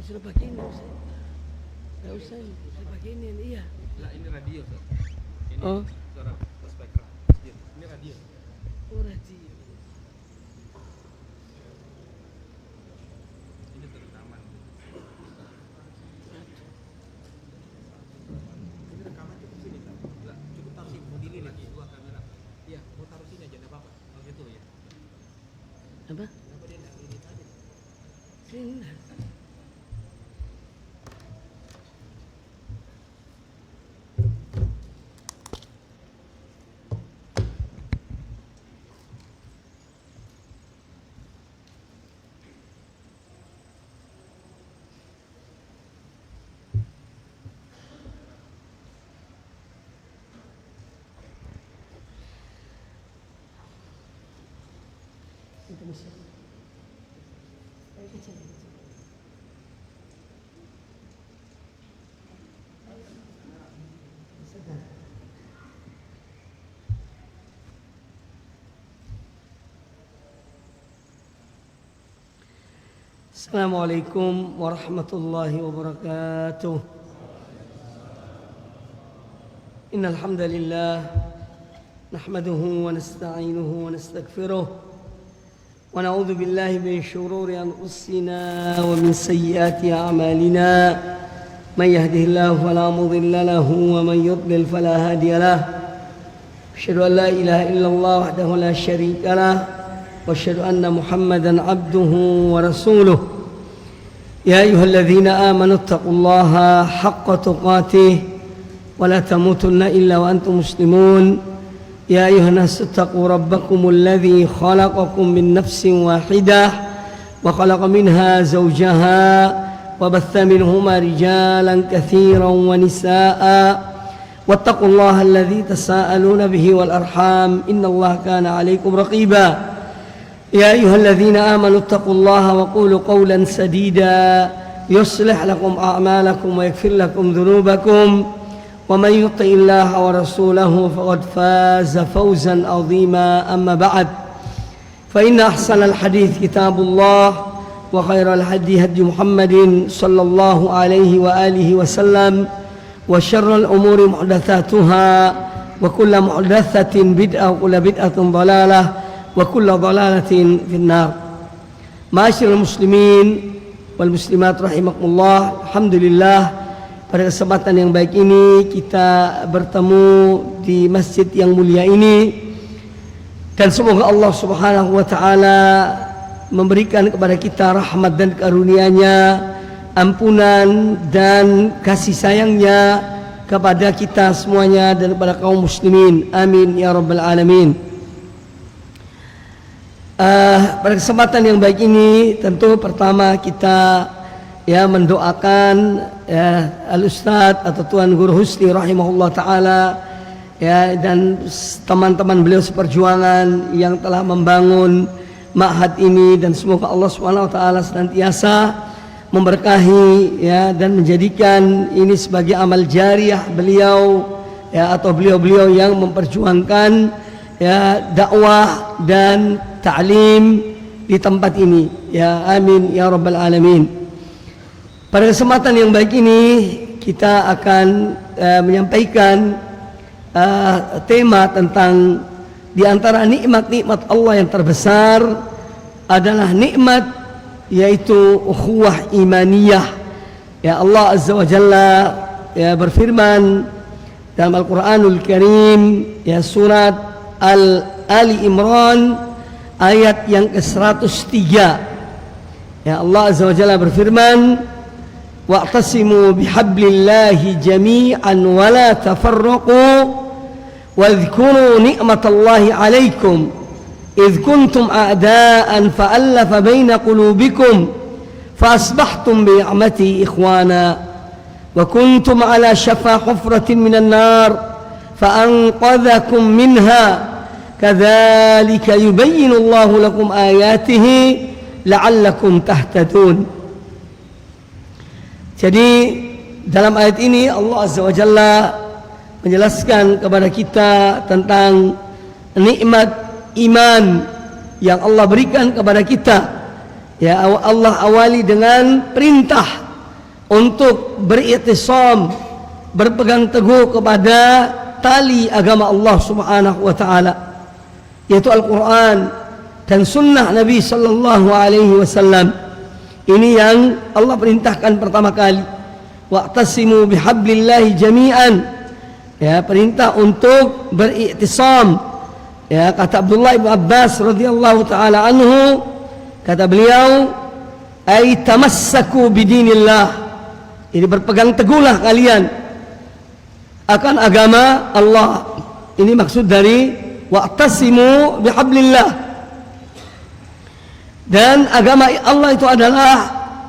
sudah pakai ini Ustaz. Enggak usah ini, sudah pakai ini. Iya. Lah ini radio tuh. Ini Oh. suara speaker. Ini radio. Oh, radio. Ini terutaman. Ini rekaman cukup sini kan? Lah, cukup taruh sini. Mau dini lagi dua kamera. Iya, mau taruh sini aja enggak apa-apa. Oh gitu ya. Apa? Kenapa dia enggak ini aja? Sini. Itu bisa. Ayo kecil. Assalamualaikum warahmatullahi wabarakatuh. Innal hamdalillah nahmaduhu wa nasta'inuhu wa nastaghfiruh wa na'udzu billahi min shururi anfusina wa min sayyiati a'malina. May yahdihillahu fala mudilla lahu wa man yudlil fala hadiya lahu. Asyhadu an la ilaha illallah wahdahu la syarika lahu wa asyhadu anna Muhammadan 'abduhu wa rasuluh. يا أيها الذين آمنوا اتقوا الله حق تقاته ولا تموتن إلا وأنتم مسلمون. يا أيها الناس اتقوا ربكم الذي خلقكم من نفس واحدة وخلق منها زوجها وبث منهما رجالا كثيرا ونساء واتقوا الله الذي تساءلون به والأرحام إن الله كان عليكم رقيبا. يا أيها الذين آمنوا اتقوا الله وقولوا قولا سديدا يصلح لكم أعمالكم ويغفر لكم ذنوبكم ومن يطع الله ورسوله فقد فاز فوزا عظيما. أما بعد فإن أحسن الحديث كتاب الله وخير الهدي هدي محمد صلى الله عليه وآله وسلم وشر الأمور محدثاتها وكل محدثة بدعة وكل بدعة ضلالة wa kullu dhalalatin finnar. Ma'asyiral muslimin wal muslimat rahimakumullah. Alhamdulillah, pada kesempatan yang baik ini kita bertemu di masjid yang mulia ini, dan semoga Allah Subhanahu wa taala memberikan kepada kita rahmat dan karunia-Nya, ampunan dan kasih sayangnya kepada kita semuanya dan kepada kaum muslimin. Amin ya rabbal alamin. Pada kesempatan yang baik ini tentu pertama kita mendoakan Al-Ustadz atau Tuan Guru Husni rahimahullah ta'ala dan teman-teman beliau seperjuangan yang telah membangun ma'had ini, dan semoga Allah Subhanahu wa ta'ala senantiasa memberkahi dan menjadikan ini sebagai amal jariah beliau atau beliau-beliau yang memperjuangkan dakwah dan ta'lim di tempat ini. Ya amin ya rabbal alamin. Pada kesempatan yang baik ini kita akan menyampaikan tema tentang di antara nikmat-nikmat Allah yang terbesar adalah nikmat yaitu ukhuwah imaniyah. Ya Allah Azza wa Jalla berfirman dalam Al-Qur'anul Karim surat Ali Imran ayat yang ke-103. Allah Azza wa Jalla berfirman, wa'tasimu bihablillahi jami'an wa la tafarraqu wadhkuru ni'matallahi 'alaikum idh kuntum a'da'an fa'alafa baina qulubikum fa'asbahtum bi'ni'mati ikhwana wa kuntum 'ala shafa hufratin minan nar fa'anqadhakum minha kadzalika yubayyinu Allahu lakum ayatihi la'allakum tahtadun. Jadi dalam ayat ini Allah Azza wa Jalla menjelaskan kepada kita tentang nikmat iman yang Allah berikan kepada kita. Allah awali dengan perintah untuk beriktisam, berpegang teguh kepada tali agama Allah Subhanahu wa taala, yaitu Al-Qur'an dan sunnah Nabi sallallahu alaihi wasallam. Ini yang Allah perintahkan pertama kali. Wa'tasimu bihablillahi jami'an. Ya, perintah untuk beriktisam. Ya, kata Abdullah bin Abbas radhiyallahu taala anhu, kata beliau, "Ai tamassaku bidinillah." Ini berpegang teguhlah kalian akan agama Allah. Ini maksud dari wa'tasimu bihablillah. Dan agama Allah itu adalah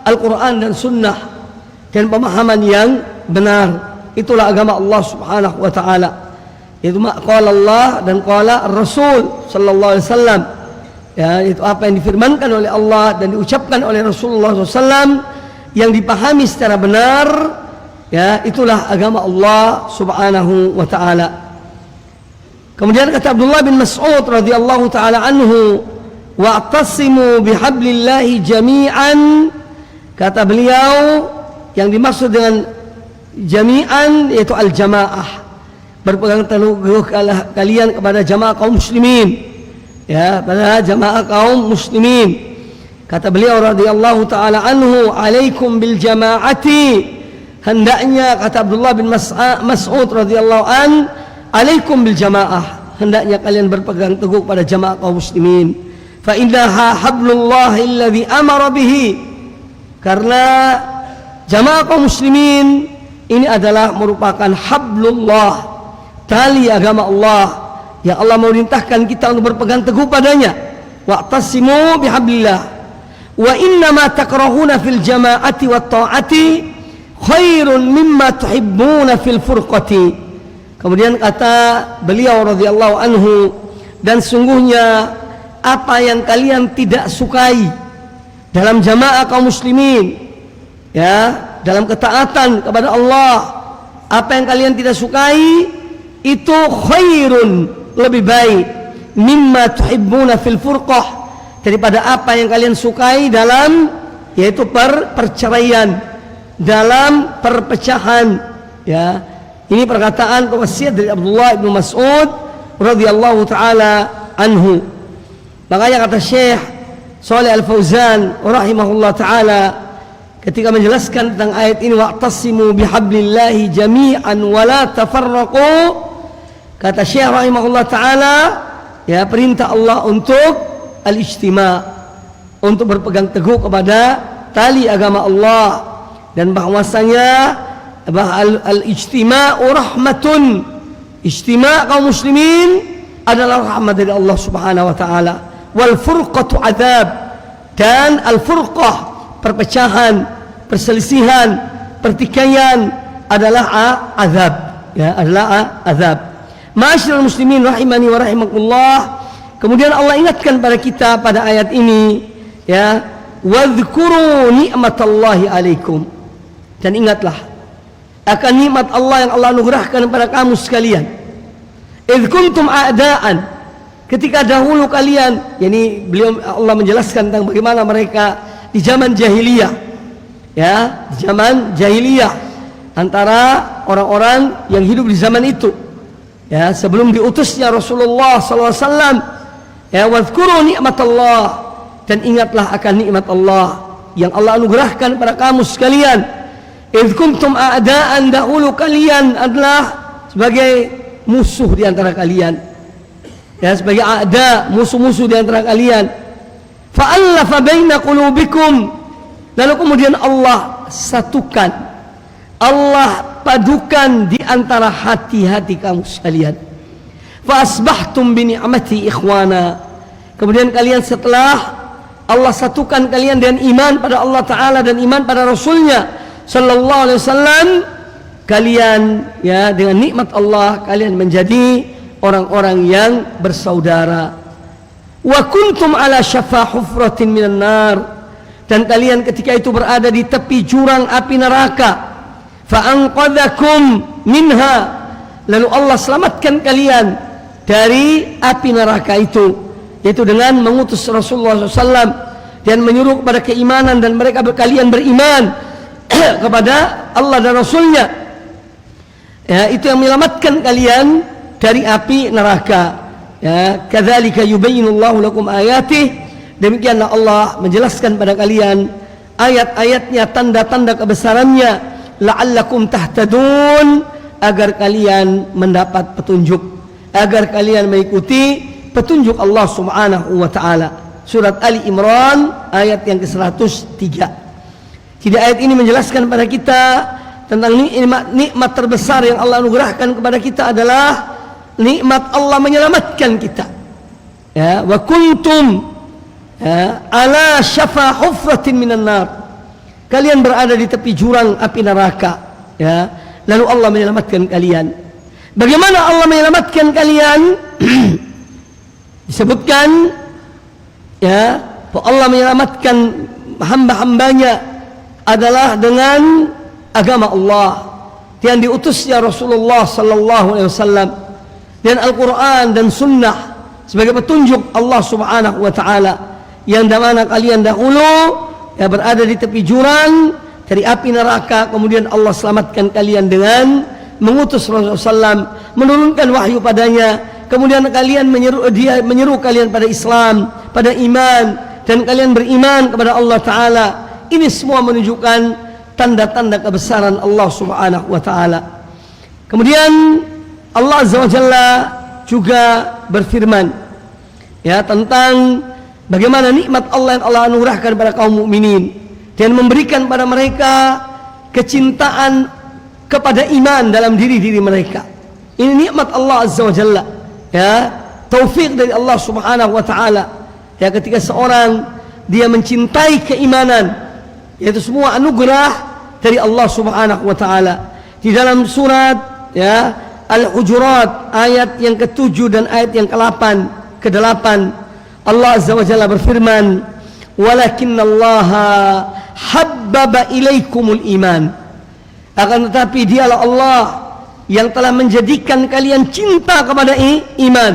Al-Quran dan Sunnah dan pemahaman yang benar. Itulah agama Allah Subhanahu wa ta'ala. Itu qala Allah dan qala Rasul sallallahu alaihi wasallam. Ya, itu apa yang difirmankan oleh Allah dan diucapkan oleh Rasulullah SAW yang dipahami secara benar. Ya, itulah agama Allah Subhanahu wa ta'ala. Kemudian kata Abdullah bin Mas'ud radhiyallahu ta'ala anhu, wa'tasimu bihablillahi jami'an. Kata beliau, yang dimaksud dengan jami'an yaitu al-jamaah, berpegang teguh kalian kepada jamaah kaum muslimin. Ya, pada jamaah kaum muslimin. Kata beliau radhiyallahu ta'ala anhu, alaikum bil jama'ati. Hendaknya, kata Abdullah bin Mas'ud radhiyallahu an, alaikum bil jamaah. Hendaknya kalian berpegang teguh pada jamaah kaum muslimin. Fa innaha hablullah alladhi amara bihi. Karena jamaah kaum muslimin ini adalah merupakan hablullah, tali agama Allah yang Allah memerintahkan kita untuk berpegang teguh padanya. Wa'tasimu bihablillah. Wa innama takrahuna fil jama'ati wat ta'ati khairun mimma tuhibbuna fil furqati. Kemudian kata beliau radhiyallahu anhu, dan sungguhnya apa yang kalian tidak sukai dalam jamaah kaum muslimin, ya, dalam ketaatan kepada Allah, apa yang kalian tidak sukai itu khairun, lebih baik, mimma tuhibbuna fil furqah, daripada apa yang kalian sukai dalam, yaitu perceraian, dalam perpecahan. Ya, ini perkataan wasiat dari Abdullah bin Mas'ud radhiyallahu taala anhu. Makanya kata Syekh Shalih Al-Fauzan rahimahullah taala ketika menjelaskan tentang ayat ini, wa'tasimu bihablillahi jami'an wa la tafarraqu, kata Syekh rahimahullah taala, ya, perintah Allah untuk al-ijtima', untuk berpegang teguh kepada tali agama Allah, dan bahwasanya al-ijtima'u rahmatun, ijtima' kaum muslimin adalah rahmat dari Allah Subhanahu wa taala. Wal furqatu adzab, dan al-furqah, perpecahan, perselisihan, pertikaian adalah azab, ya, adalah azab. Ma'asyiral muslimin rahimani wa rahimakumullah. Kemudian Allah ingatkan pada kita pada ayat ini, ya, wadhkuru ni'matallahi alaikum, dan ingatlah akan nikmat Allah yang Allah anugerahkan kepada kamu sekalian. Idz kuntum a'daan, ketika dahulu kalian, yakni beliau Allah menjelaskan tentang bagaimana mereka di zaman jahiliyah, ya, di zaman jahiliyah, antara orang-orang yang hidup di zaman itu, ya, sebelum diutusnya Rasulullah SAW. Ya, wadhkuru ni'matallah, dan ingatlah akan nikmat Allah yang Allah anugerahkan pada kamu sekalian. Idz kuntum a'daan, dahulu kalian adalah sebagai musuh di antara kalian, ya, sebagai a'da, musuh-musuh di antara kalian. Fa'allafa baina qulubikum, lalu kemudian Allah satukan, Allah padukan di antara hati-hati kamu sekalian. Fa asbahtum bi ni'mati ikhwana, kemudian kalian setelah Allah satukan kalian dengan iman pada Allah Ta'ala dan iman pada Rasulnya sallallahu alaihi wasallam, kalian, ya, dengan nikmat Allah kalian menjadi orang-orang yang bersaudara. Wa kuntum ala syafa hufratin minan nar, dan kalian ketika itu berada di tepi jurang api neraka. Fa anqadhakum minha, lalu Allah selamatkan kalian dari api neraka itu, yaitu dengan mengutus Rasulullah SAW dan menyuruh kepada keimanan, dan mereka kalian beriman. kepada Allah dan Rasulnya. Ya, itu yang menyelamatkan kalian dari api neraka. Ya, kadzalika yubayyinullahu lakum ayatih. Demikianlah Allah menjelaskan pada kalian ayat-ayatnya, tanda-tanda kebesarannya, la'allakum tahtadun, agar kalian mendapat petunjuk, agar kalian mengikuti petunjuk Allah Subhanahu wa taala. Surat Ali Imran ayat yang ke-103. Jadi ayat ini menjelaskan pada kita tentang nikmat terbesar yang Allah anugerahkan kepada kita adalah nikmat Allah menyelamatkan kita. Ya, wa kuntum ala syafa hufratin minan nar. Kalian berada di tepi jurang api neraka. Ya, lalu Allah menyelamatkan kalian. Bagaimana Allah menyelamatkan kalian? Disebutkan ya, bahwa Allah menyelamatkan hamba-hambanya adalah dengan agama Allah yang diutusnya Rasulullah sallallahu alaihi wasallam, dan Al-Qur'an dan sunnah sebagai petunjuk Allah Subhanahu wa taala, yang dimana kalian dahulu ya berada di tepi jurang dari api neraka, kemudian Allah selamatkan kalian dengan mengutus Rasulullah SAW, menurunkan wahyu padanya, kemudian kalian menyeru kalian pada Islam, pada iman, dan kalian beriman kepada Allah Ta'ala. Ini semua menunjukkan tanda-tanda kebesaran Allah Subhanahu wa taala. Kemudian Allah Azza wa Jalla juga berfirman ya tentang bagaimana nikmat Allah yang Allah anugerahkan kepada kaum mukminin dan memberikan pada mereka kecintaan kepada iman dalam diri-diri mereka. Ini nikmat Allah Azza wa Jalla, ya, taufik dari Allah Subhanahu wa taala. Ya, ketika seorang dia mencintai keimanan, yaitu semua anugerah dari Allah Subhanahu wa taala. Di dalam surat ya Al-Hujurat ayat yang ke-7 dan ayat yang ke-8 Allah Azza wa Jalla berfirman, "Walakinnallaha habbaba ilaikumul iman." Akan tetapi dialah Allah yang telah menjadikan kalian cinta kepada iman.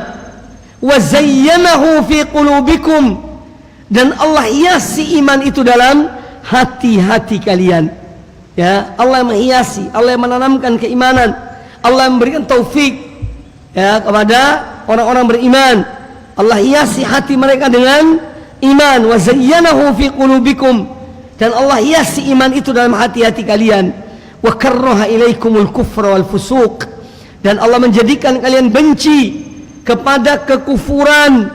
Wa zayyanahu fi qulubikum, dan Allah hiasi iman itu dalam hati-hati kalian. Ya, Allah yang menghiasi, Allah yang menanamkan keimanan, Allah yang memberikan taufik ya kepada orang-orang beriman. Allah hiasi hati mereka dengan iman. Wa zayyanahu fi qulubikum, dan Allah hiasi iman itu dalam hati-hati kalian. Wa karraha ilaikumul kufra wal fusuq, dan Allah menjadikan kalian benci kepada kekufuran,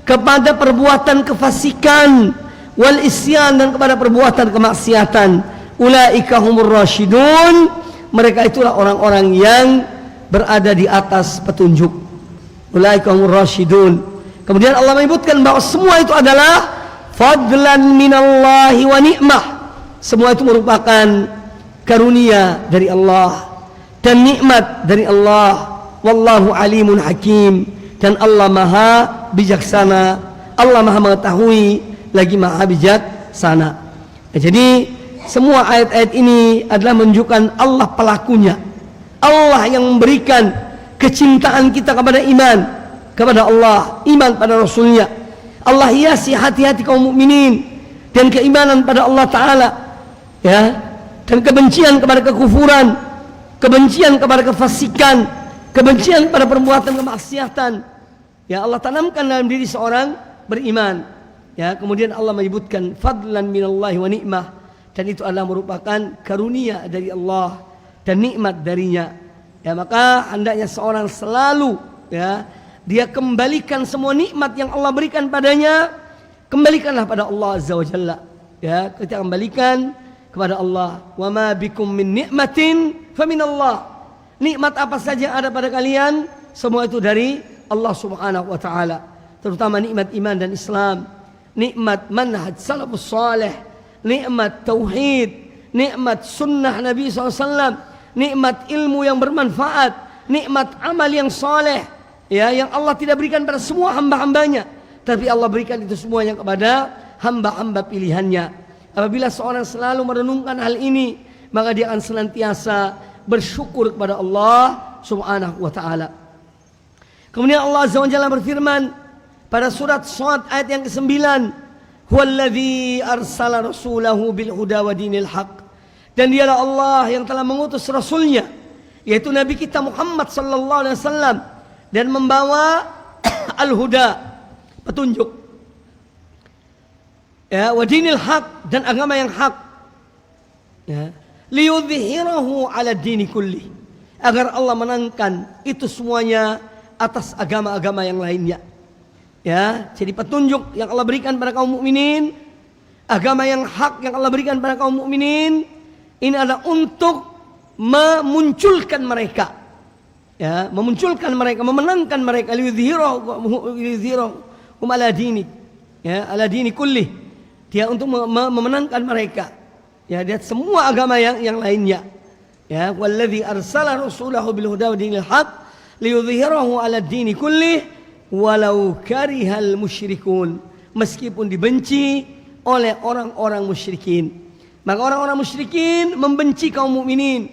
kepada perbuatan kefasikan, wal isyan, dan kepada perbuatan kemaksiatan. Ulaika humur rasyidun, mereka itulah orang-orang yang berada di atas petunjuk. Ulaika humur rasyidun. Kemudian Allah menyebutkan bahwa semua itu adalah fadlan minallahi wa ni'mah. Semua itu merupakan karunia dari Allah dan nikmat dari Allah. Wallahu alimun hakim, dan Allah maha bijaksana, Allah maha mengetahui lagi maha bijaksana. Nah, jadi semua ayat-ayat ini adalah menunjukkan Allah pelakunya, Allah yang memberikan kecintaan kita kepada iman, kepada Allah, iman pada Rasulnya. Allah hiasi hati-hati kaum mukminin dan keimanan pada Allah Ta'ala, ya, dan kebencian kepada kekufuran, kebencian kepada kefasikan, kebencian pada perbuatan kemaksiatan. Ya, Allah tanamkan dalam diri seorang beriman. Ya, kemudian Allah menyebutkan fadlan minallahi wa ni'mah, dan itu adalah merupakan karunia dari Allah dan nikmat darinya. Ya, maka hendaknya seorang selalu ya dia kembalikan semua nikmat yang Allah berikan padanya, kembalikanlah pada Allah Azza wa Jalla. Ya, kita kembalikan kepada Allah. Wa ma bikum min ni'matin faminallah. Nikmat apa saja yang ada pada kalian, semua itu dari Allah Subhanahu wa taala. Terutama nikmat iman dan Islam, nikmat manhaj salafus salih, nikmat tauhid, nikmat sunnah Nabi SAW, nikmat ilmu yang bermanfaat, nikmat amal yang saleh, ya, yang Allah tidak berikan pada semua hamba-hambanya, tapi Allah berikan itu semuanya kepada hamba-hamba pilihannya. Apabila seorang selalu merenungkan hal ini, maka dia akan senantiasa bersyukur kepada Allah Subhanahu wa taala. Kemudian Allah Azza wa Jalla berfirman pada surat Shad ayat yang ke-9, "Huwallazi arsala rasulahu bil huda wa dinil haq." Dan dialah Allah yang telah mengutus Rasulnya, yaitu Nabi kita Muhammad sallallahu alaihi wasallam, dan membawa al-huda, petunjuk, ya, wa dinil haq, dan agama yang hak, ya, liyudhhirahu ala dini kulli, agar Allah menangkan itu semuanya atas agama-agama yang lainnya. Ya, jadi petunjuk yang Allah berikan pada kaum mukminin, agama yang hak yang Allah berikan pada kaum mukminin, ini adalah untuk memunculkan mereka, ya, memunculkan mereka, memenangkan mereka, liyudhhirahu ala dini, ya, ala dini kulli, dia untuk memenangkan mereka, ya, dia semua agama yang lainnya, ya, walladzi arsala rasulahu bil huda wa dinil haq liyudhhirahu ala dini kulli walau karihal musyrikun, meskipun dibenci oleh orang-orang musyrikin. Maka orang-orang musyrikin membenci kaum mukminin.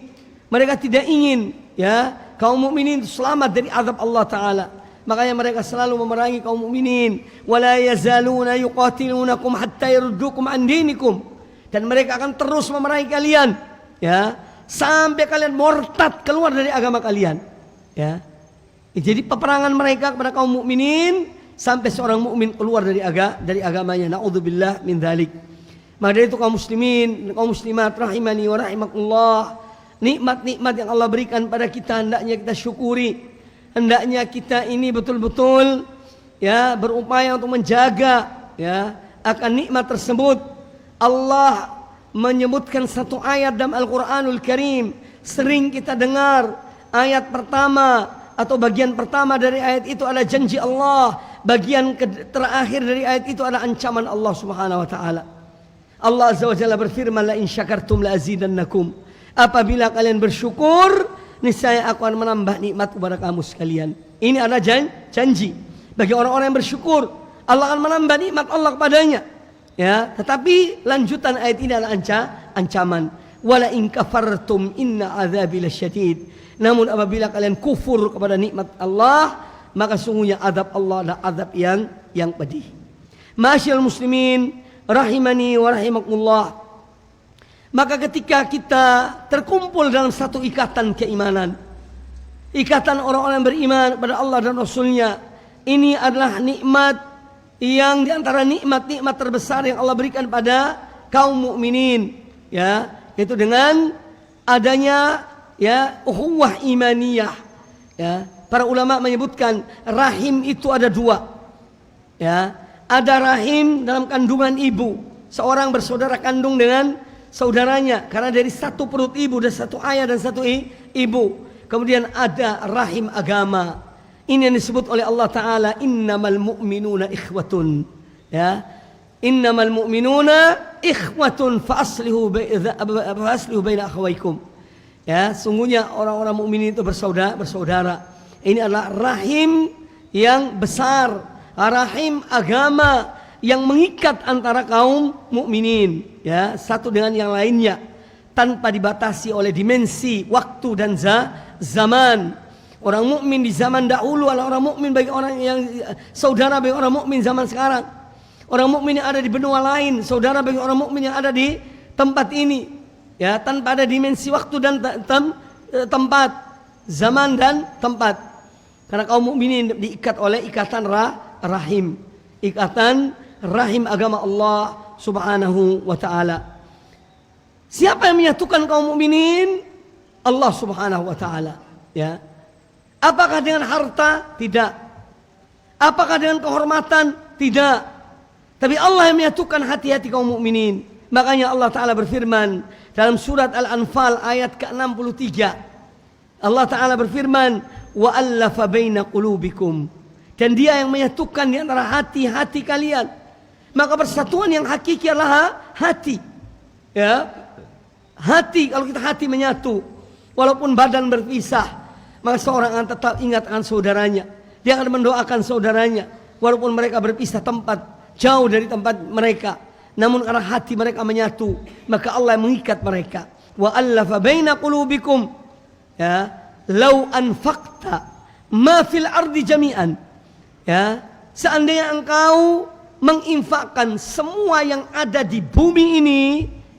Mereka tidak ingin, ya, kaum mukminin selamat dari azab Allah Taala. Makanya mereka selalu memerangi kaum mukminin. Wala yazaluna yuqatilunakum hatta yaruddukum an dinikum. Dan mereka akan terus memerangi kalian, ya, sampai kalian murtad, keluar dari agama kalian, ya. Jadi peperangan mereka kepada kaum mukminin sampai seorang mukmin keluar dari agamanya. Naudzubillah min dzalik. Maka dari itu kaum muslimin, kaum muslimat rahimani wa rahimakumullah, nikmat-nikmat yang Allah berikan pada kita hendaknya kita syukuri. Hendaknya kita ini betul-betul, ya, berupaya untuk menjaga, ya, akan nikmat tersebut. Allah menyebutkan satu ayat dalam Al-Qur'anul Karim, sering kita dengar ayat pertama atau bagian pertama dari ayat itu adalah janji Allah, bagian terakhir dari ayat itu adalah ancaman Allah Subhanahu wa taala. Allah Azza wa Jalla berfirman, la in syakartum la azidannakum. Apabila kalian bersyukur, niscaya aku akan menambah nikmat kepada kamu sekalian. Ini adalah janji bagi orang-orang yang bersyukur. Allah akan menambah nikmat Allah kepadanya. Ya, tetapi lanjutan ayat ini adalah ancaman. Wala in kafartum inna azabi lasyadid. Namun apabila kalian kufur kepada nikmat Allah, maka sungguhnya azab Allah adalah azab yang pedih. Ma'asyiral muslimin rahimani wa rahimakumullah. Maka ketika kita terkumpul dalam satu ikatan keimanan, ikatan orang-orang yang beriman kepada Allah dan Rasulnya, ini adalah nikmat yang diantara nikmat-nikmat terbesar yang Allah berikan pada kaum mukminin, ya, yaitu dengan adanya, ya, ukhuwah imaniyah, ya. Para ulama menyebutkan rahim itu ada dua, ya. Ada rahim dalam kandungan ibu, seorang bersaudara kandung dengan saudaranya karena dari satu perut ibu dan satu ayah dan satu ibu. Kemudian ada rahim agama. Ini yang disebut oleh Allah Ta'ala, innamal mu'minuna ikhwatun, ya, innamal mu'minuna ikhwatun fa'aslihu baina akhawaikum, ya, sungguhnya orang-orang mukmin itu bersaudara. Ini adalah rahim yang besar, rahim agama yang mengikat antara kaum mukminin, ya, satu dengan yang lainnya tanpa dibatasi oleh dimensi waktu dan zaman. Orang mukmin di zaman dahulu adalah orang mukmin bagi orang yang saudara bagi orang mukmin zaman sekarang. Orang mukmin yang ada di benua lain, saudara bagi orang mukmin yang ada di tempat ini, ya, tanpa ada dimensi waktu dan tempat, zaman dan tempat. Karena kaum mukminin diikat oleh ikatan rahim, ikatan rahim agama Allah Subhanahu wa taala. Siapa yang menyatukan kaum mukminin? Allah Subhanahu wa taala, ya. Apakah dengan harta? Tidak. Apakah dengan kehormatan? Tidak. Tapi Allah yang menyatukan hati-hati kaum mukminin. Makanya Allah Ta'ala berfirman dalam surat Al-Anfal ayat ke-63. Allah Ta'ala berfirman, wa'allafa baina qulubikum. Dan dia yang menyatukan di antara hati-hati kalian. Maka persatuan yang hakiki adalah hati, ya. Hati, kalau kita hati menyatu, walaupun badan berpisah, maka seorang akan tetap ingat akan saudaranya. Dia akan mendoakan saudaranya walaupun mereka berpisah tempat, jauh dari tempat mereka. Namun karena hati mereka menyatu, maka Allah mengikat mereka. Wa allafa baina qulubikum, ya, law anfaqta ma fil ardi jami'an, ya, seandainya engkau menginfakkan semua yang ada di bumi ini,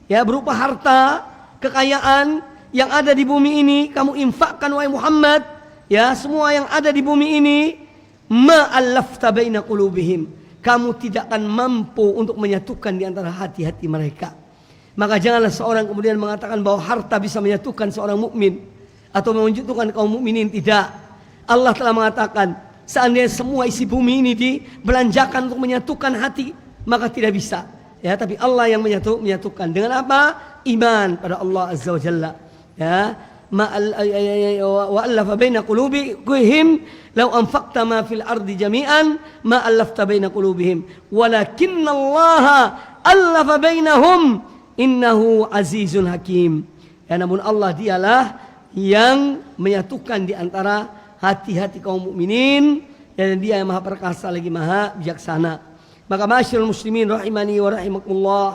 ya, berupa harta, kekayaan yang ada di bumi ini kamu infakkan wahai Muhammad, ya, semua yang ada di bumi ini, ma'allafta baina qulubihim, kamu tidak akan mampu untuk menyatukan di antara hati-hati mereka. Maka janganlah seorang kemudian mengatakan bahwa harta bisa menyatukan seorang mukmin atau menyatukan kaum mukminin. Tidak. Allah telah mengatakan, seandainya semua isi bumi ini dibelanjakan untuk menyatukan hati, maka tidak bisa. Ya, tapi Allah yang menyatukan dengan apa? Iman pada Allah Azza wa Jalla. Ya, wa allafa baina qulubihim law anfaqta ma fil ardi jami'an ma allafta baina qulubihim walakinna Allah allafa bainahum innahu azizun hakim. Ya, namun Allah dialah yang menyatukan di antara hati-hati kaum mukminin, dan Dia yang Maha Perkasa lagi Maha Bijaksana. Maka ma'asyiral muslimin rahimani wa rahimakumullah,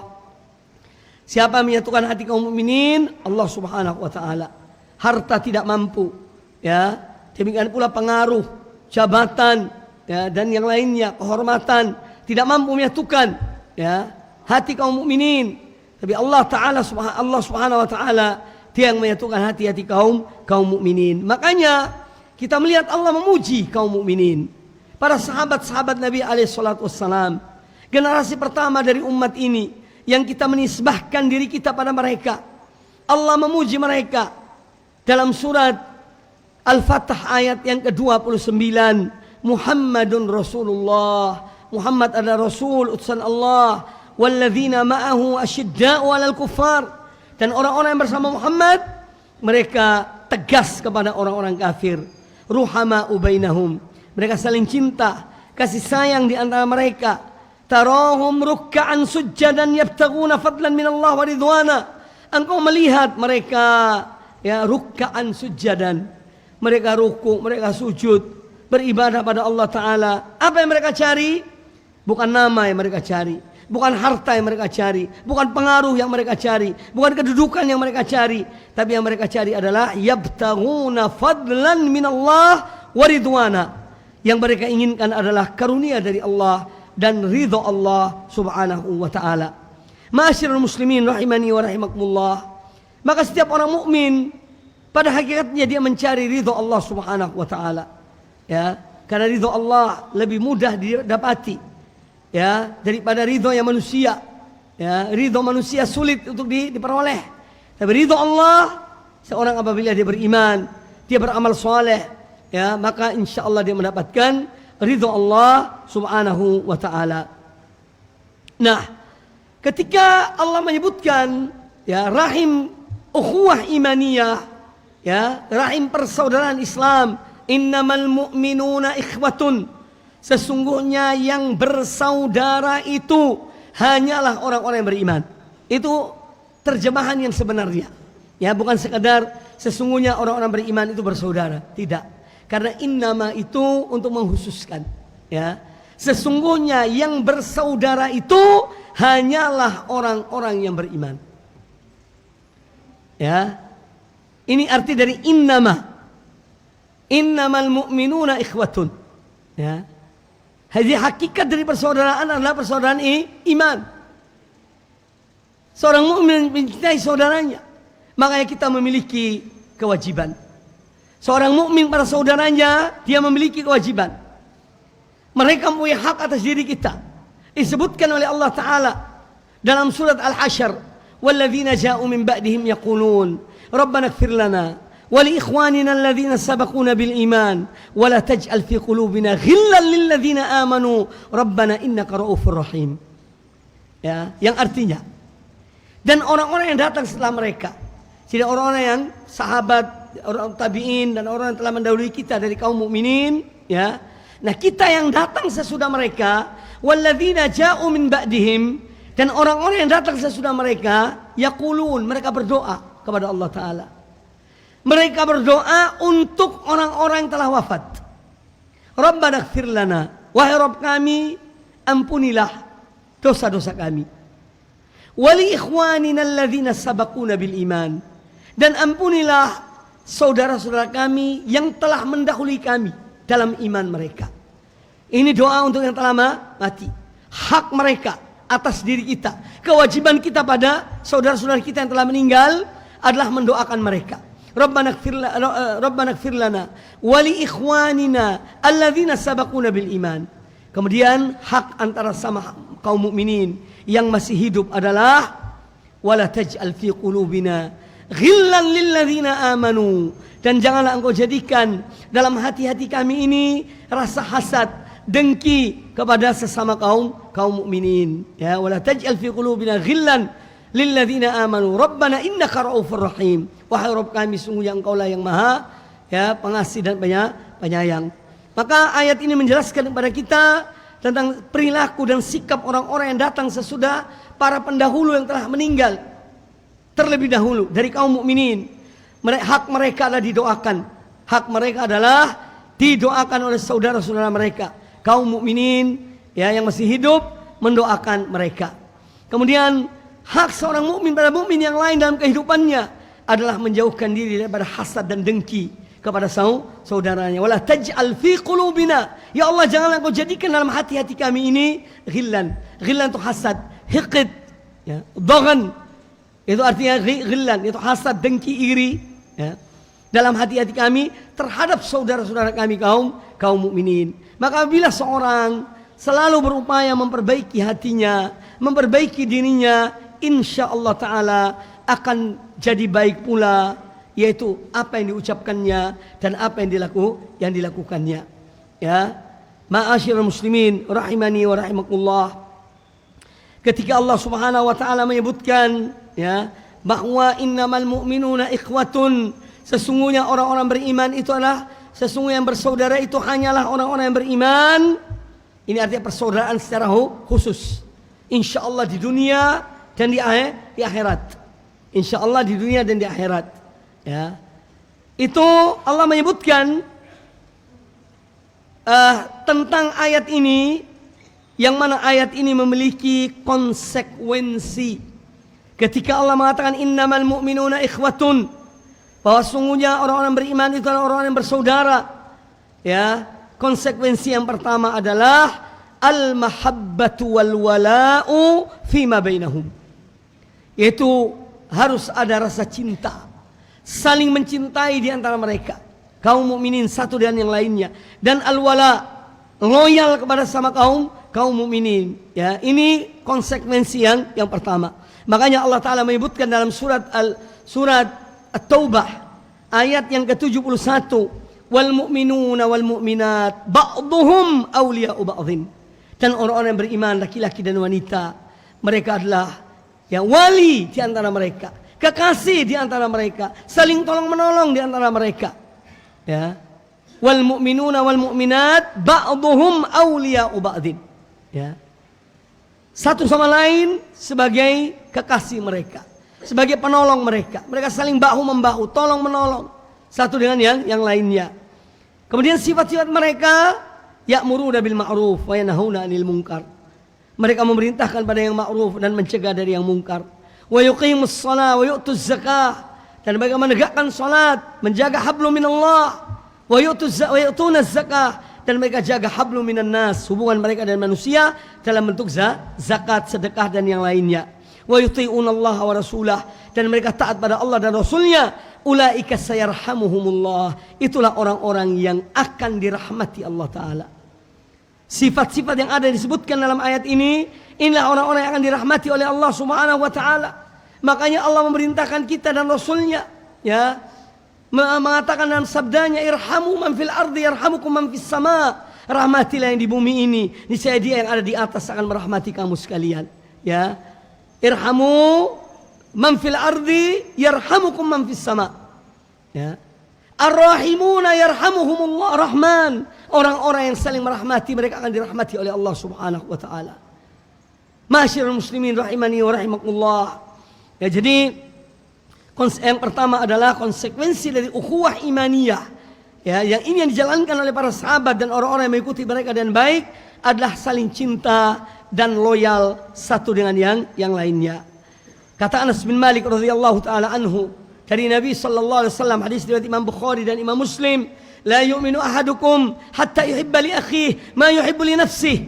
siapa menyatukan hati kaum mukminin? Allah Subhanahu wa taala. Harta tidak mampu, ya. Demikian pula pengaruh, jabatan, ya, dan yang lainnya, kehormatan tidak mampu menyatukan, ya, hati kaum mukminin. Tapi Allah Subhanahu wa taala Dia yang menyatukan hati-hati kaum mukminin. Makanya kita melihat Allah memuji kaum mukminin. Para sahabat-sahabat Nabi alaihi salatu wassalam, generasi pertama dari umat ini yang kita menisbahkan diri kita pada mereka. Allah memuji mereka dalam surat Al-Fatah ayat yang ke-29. Muhammadun Rasulullah, Muhammad adalah Rasul utusan Allah. Walladzina ma'ahu asyidda'u 'alal kuffar, dan orang-orang yang bersama Muhammad mereka tegas kepada orang-orang kafir. Ruhama'u bainahum, mereka saling cinta, kasih sayang di antara mereka. Tarahum ruk'an sujjadan yabtaguna fadlan minallah wa ridwana. Engkau melihat mereka, ya, ruk'an sujjadan, mereka ruku, mereka sujud, beribadah pada Allah Ta'ala. Apa yang mereka cari? Bukan nama yang mereka cari, bukan harta yang mereka cari, bukan pengaruh yang mereka cari, bukan kedudukan yang mereka cari, tapi yang mereka cari adalah yabtaguna fadlan minallah wa ridwana. Yang mereka inginkan adalah karunia dari Allah dan ridha Allah Subhanahu wa taala. Ma'asyiral muslimin rahimani wa rahimakumullah. Maka setiap orang mukmin pada hakikatnya dia mencari ridha Allah Subhanahu wa taala. Ya, karena ridha Allah lebih mudah didapati, ya, daripada ridha yang manusia. Ya, ridha manusia sulit untuk diperoleh. Tapi ridha Allah, seorang apabila dia beriman, dia beramal saleh, ya, maka insyaallah dia mendapatkan ridha Allah Subhanahu wa taala. Nah, ketika Allah menyebutkan, ya, rahim ukhuwah imaniyah, ya, rahim persaudaraan Islam, innamal mu'minuna ikhwatun, sesungguhnya yang bersaudara itu hanyalah orang-orang yang beriman. Itu terjemahan yang sebenarnya, ya, bukan sekadar sesungguhnya orang-orang beriman itu bersaudara, tidak. Karena innama itu untuk menghususkan, ya, sesungguhnya yang bersaudara itu hanyalah orang-orang yang beriman. Ya, ini arti dari innama. Innamal mu'minuna ikhwatun. Ya, jadi hakikat dari persaudaraan adalah persaudaraan iman. Seorang mukmin mencintai saudaranya, makanya kita memiliki kewajiban. Seorang mukmin pada saudaranya, dia memiliki kewajiban. Mereka mempunyai hak atas diri kita. Disebutkan oleh Allah Ta'ala dalam surat Al-Hasyr, walladzina ja'u min ba'dihim yaqulun rabbana ighfir lana wa li ikhwanina alladzina sabaquna bil iman wa la taj'al fi qulubina ghillan lil ladzina amanu rabbana innaka ra'ufur rahim. Ya, yang artinya, dan orang-orang yang datang setelah mereka, jadi orang-orang yang sahabat, orang tabi'in, dan orang yang telah mendahului kita dari kaum mukminin, ya. Nah, kita yang datang sesudah mereka, walladzina ja'u min ba'dihim, dan orang-orang yang datang sesudah mereka, yaqulun, mereka berdoa kepada Allah Ta'ala. Mereka berdoa untuk orang-orang yang telah wafat. Rabbana ighfir lana, wahai Rabb kami, ampunilah dosa-dosa kami. Wali ikhwanina alladzina sabaquna bil iman, dan ampunilah saudara-saudara kami yang telah mendahului kami dalam iman mereka. Ini doa untuk yang telah mati. Hak mereka atas diri kita, kewajiban kita pada saudara-saudara kita yang telah meninggal adalah mendoakan mereka. Rabbana ighfir lana wa li ikhwanina alladzina sabaquna bil iman. Kemudian hak antara sama kaum mukminin yang masih hidup adalah wala taj'al fi qulubina ghillan lil ladzina amanu. Dan janganlah engkau jadikan dalam hati-hati kami ini rasa hasad, dengki kepada sesama kaum mukminin. Ya, wala taj'al fi qulubina ghillan lil ladzina amanu rabbana innaka raufur rahim. Wahai Rabb kami, sungguhnya engkaulah yang maha pengasih dan penyayang. Maka ayat ini menjelaskan kepada kita tentang perilaku dan sikap orang-orang yang datang sesudah para pendahulu yang telah meninggal terlebih dahulu dari kaum mukminin. Hak mereka adalah didoakan. Hak mereka adalah didoakan oleh saudara-saudara mereka, kaum mukminin yang masih hidup, mendoakan mereka. Kemudian hak seorang mukmin pada mukmin yang lain dalam kehidupannya adalah menjauhkan diri daripada hasad dan dengki kepada saudaranya. Wala taj'al fi qulubina, ya Allah janganlah Engkau jadikan dalam hati-hati kami ini ghillan. Ghillan itu hasad, hiqid, daghan. Itu artinya ghillan, itu hasad, dengki, iri, dalam hati-hati kami terhadap saudara-saudara kami kaum mukminin. Maka bila seorang selalu berupaya memperbaiki hatinya, memperbaiki dirinya, insyaallah taala akan jadi baik pula, yaitu apa yang diucapkannya dan apa yang dilakukannya. Ya, ma'asyiral muslimin rahimani wa rahimakumullah. Ketika Allah Subhanahu wa taala menyebutkan bahwa innamal mu'minuna ikhwatun, sesungguhnya orang-orang beriman itu adalah sesungguhnya yang bersaudara itu hanyalah orang-orang yang beriman. Ini artinya persaudaraan secara khusus. Insyaallah di dunia dan di akhirat. Insyaallah di dunia dan di akhirat. Ya. Itu Allah menyebutkan tentang ayat ini, yang mana ayat ini memiliki konsekuensi. Ketika Allah mengatakan innamal mu'minuna ikhwatun, bahwa sungguhnya orang-orang beriman itu adalah orang-orang yang bersaudara. Ya, konsekuensi yang pertama adalah al-mahabbatu wal wala'u fima bainahum. Yaitu harus ada rasa cinta, saling mencintai di antara mereka, kaum mukminin satu dengan yang lainnya, dan al-wala, loyal kepada sama kaum mukminin. Ya, ini konsekuensi yang pertama. Makanya Allah Ta'ala menyebutkan dalam surat At-Taubah ayat yang ke-71, wal mu'minuna wal mu'minat ba'duhum awliya'u ba'dhin. Dan orang-orang yang beriman, laki-laki dan wanita, mereka adalah wali di antara mereka, kekasih di antara mereka, saling tolong-menolong di antara mereka. Ya. Wal mu'minuna wal mu'minat ba'duhum awliya'u ba'dhin. Ya. Satu sama lain sebagai kekasih mereka, sebagai penolong mereka. Mereka saling bahu-membahu, tolong-menolong satu dengan yang lainnya. Kemudian sifat-sifat mereka, ya'muruna bil ma'ruf wa yanhauna 'anil munkar. Mereka memerintahkan pada yang ma'ruf dan mencegah dari yang munkar. Wa yuqimus shalah wa yu'tuz zakah. Dan mereka menegakkan salat, menjaga hablum minallah, wa yu'tunaz zakah, dan mereka jaga hablum minan nas, hubungan mereka dengan manusia dalam bentuk zakat, sedekah dan yang lainnya. Wa yuti'unallaha wa rasulah, dan mereka taat pada Allah dan Rasulnya. Ulaika sayarhamuhumullah, itulah orang-orang yang akan dirahmati Allah Ta'ala. Sifat-sifat yang ada disebutkan dalam ayat ini, inilah orang-orang yang akan dirahmati oleh Allah Subhanahu wa Ta'ala. Makanya Allah memerintahkan kita dan Rasulnya, mengatakan dalam sabdanya, irhamu man fil ardi yarhamukum man fis sama. Rahmatilah yang di bumi ini, niscaya Dia yang ada di atas akan merahmati kamu sekalian. Ya, irhamu man fil ardi yarhamukum man fis sama. Ya, ar-rahimuna yarhamuhumullah rahman. Orang-orang yang saling merahmati, mereka akan dirahmati oleh Allah Subhanahu wa Ta'ala. Ma'asyiral muslimin rahimani wa rahimakumullah. Ya, jadi yang pertama adalah konsekuensi dari ukhuwah imaniyah. Ya, yang ini yang dijalankan oleh para sahabat dan orang-orang yang mengikuti mereka dengan baik adalah saling cinta dan loyal satu dengan yang lainnya. Kata Anas bin Malik radhiyallahu taala anhu dari Nabi sallallahu alaihi wasallam, hadis riwayat Imam Bukhari dan Imam Muslim, la yu'minu ahadukum hatta yuhibba li akhihi ma yuhibbu li nafsihi.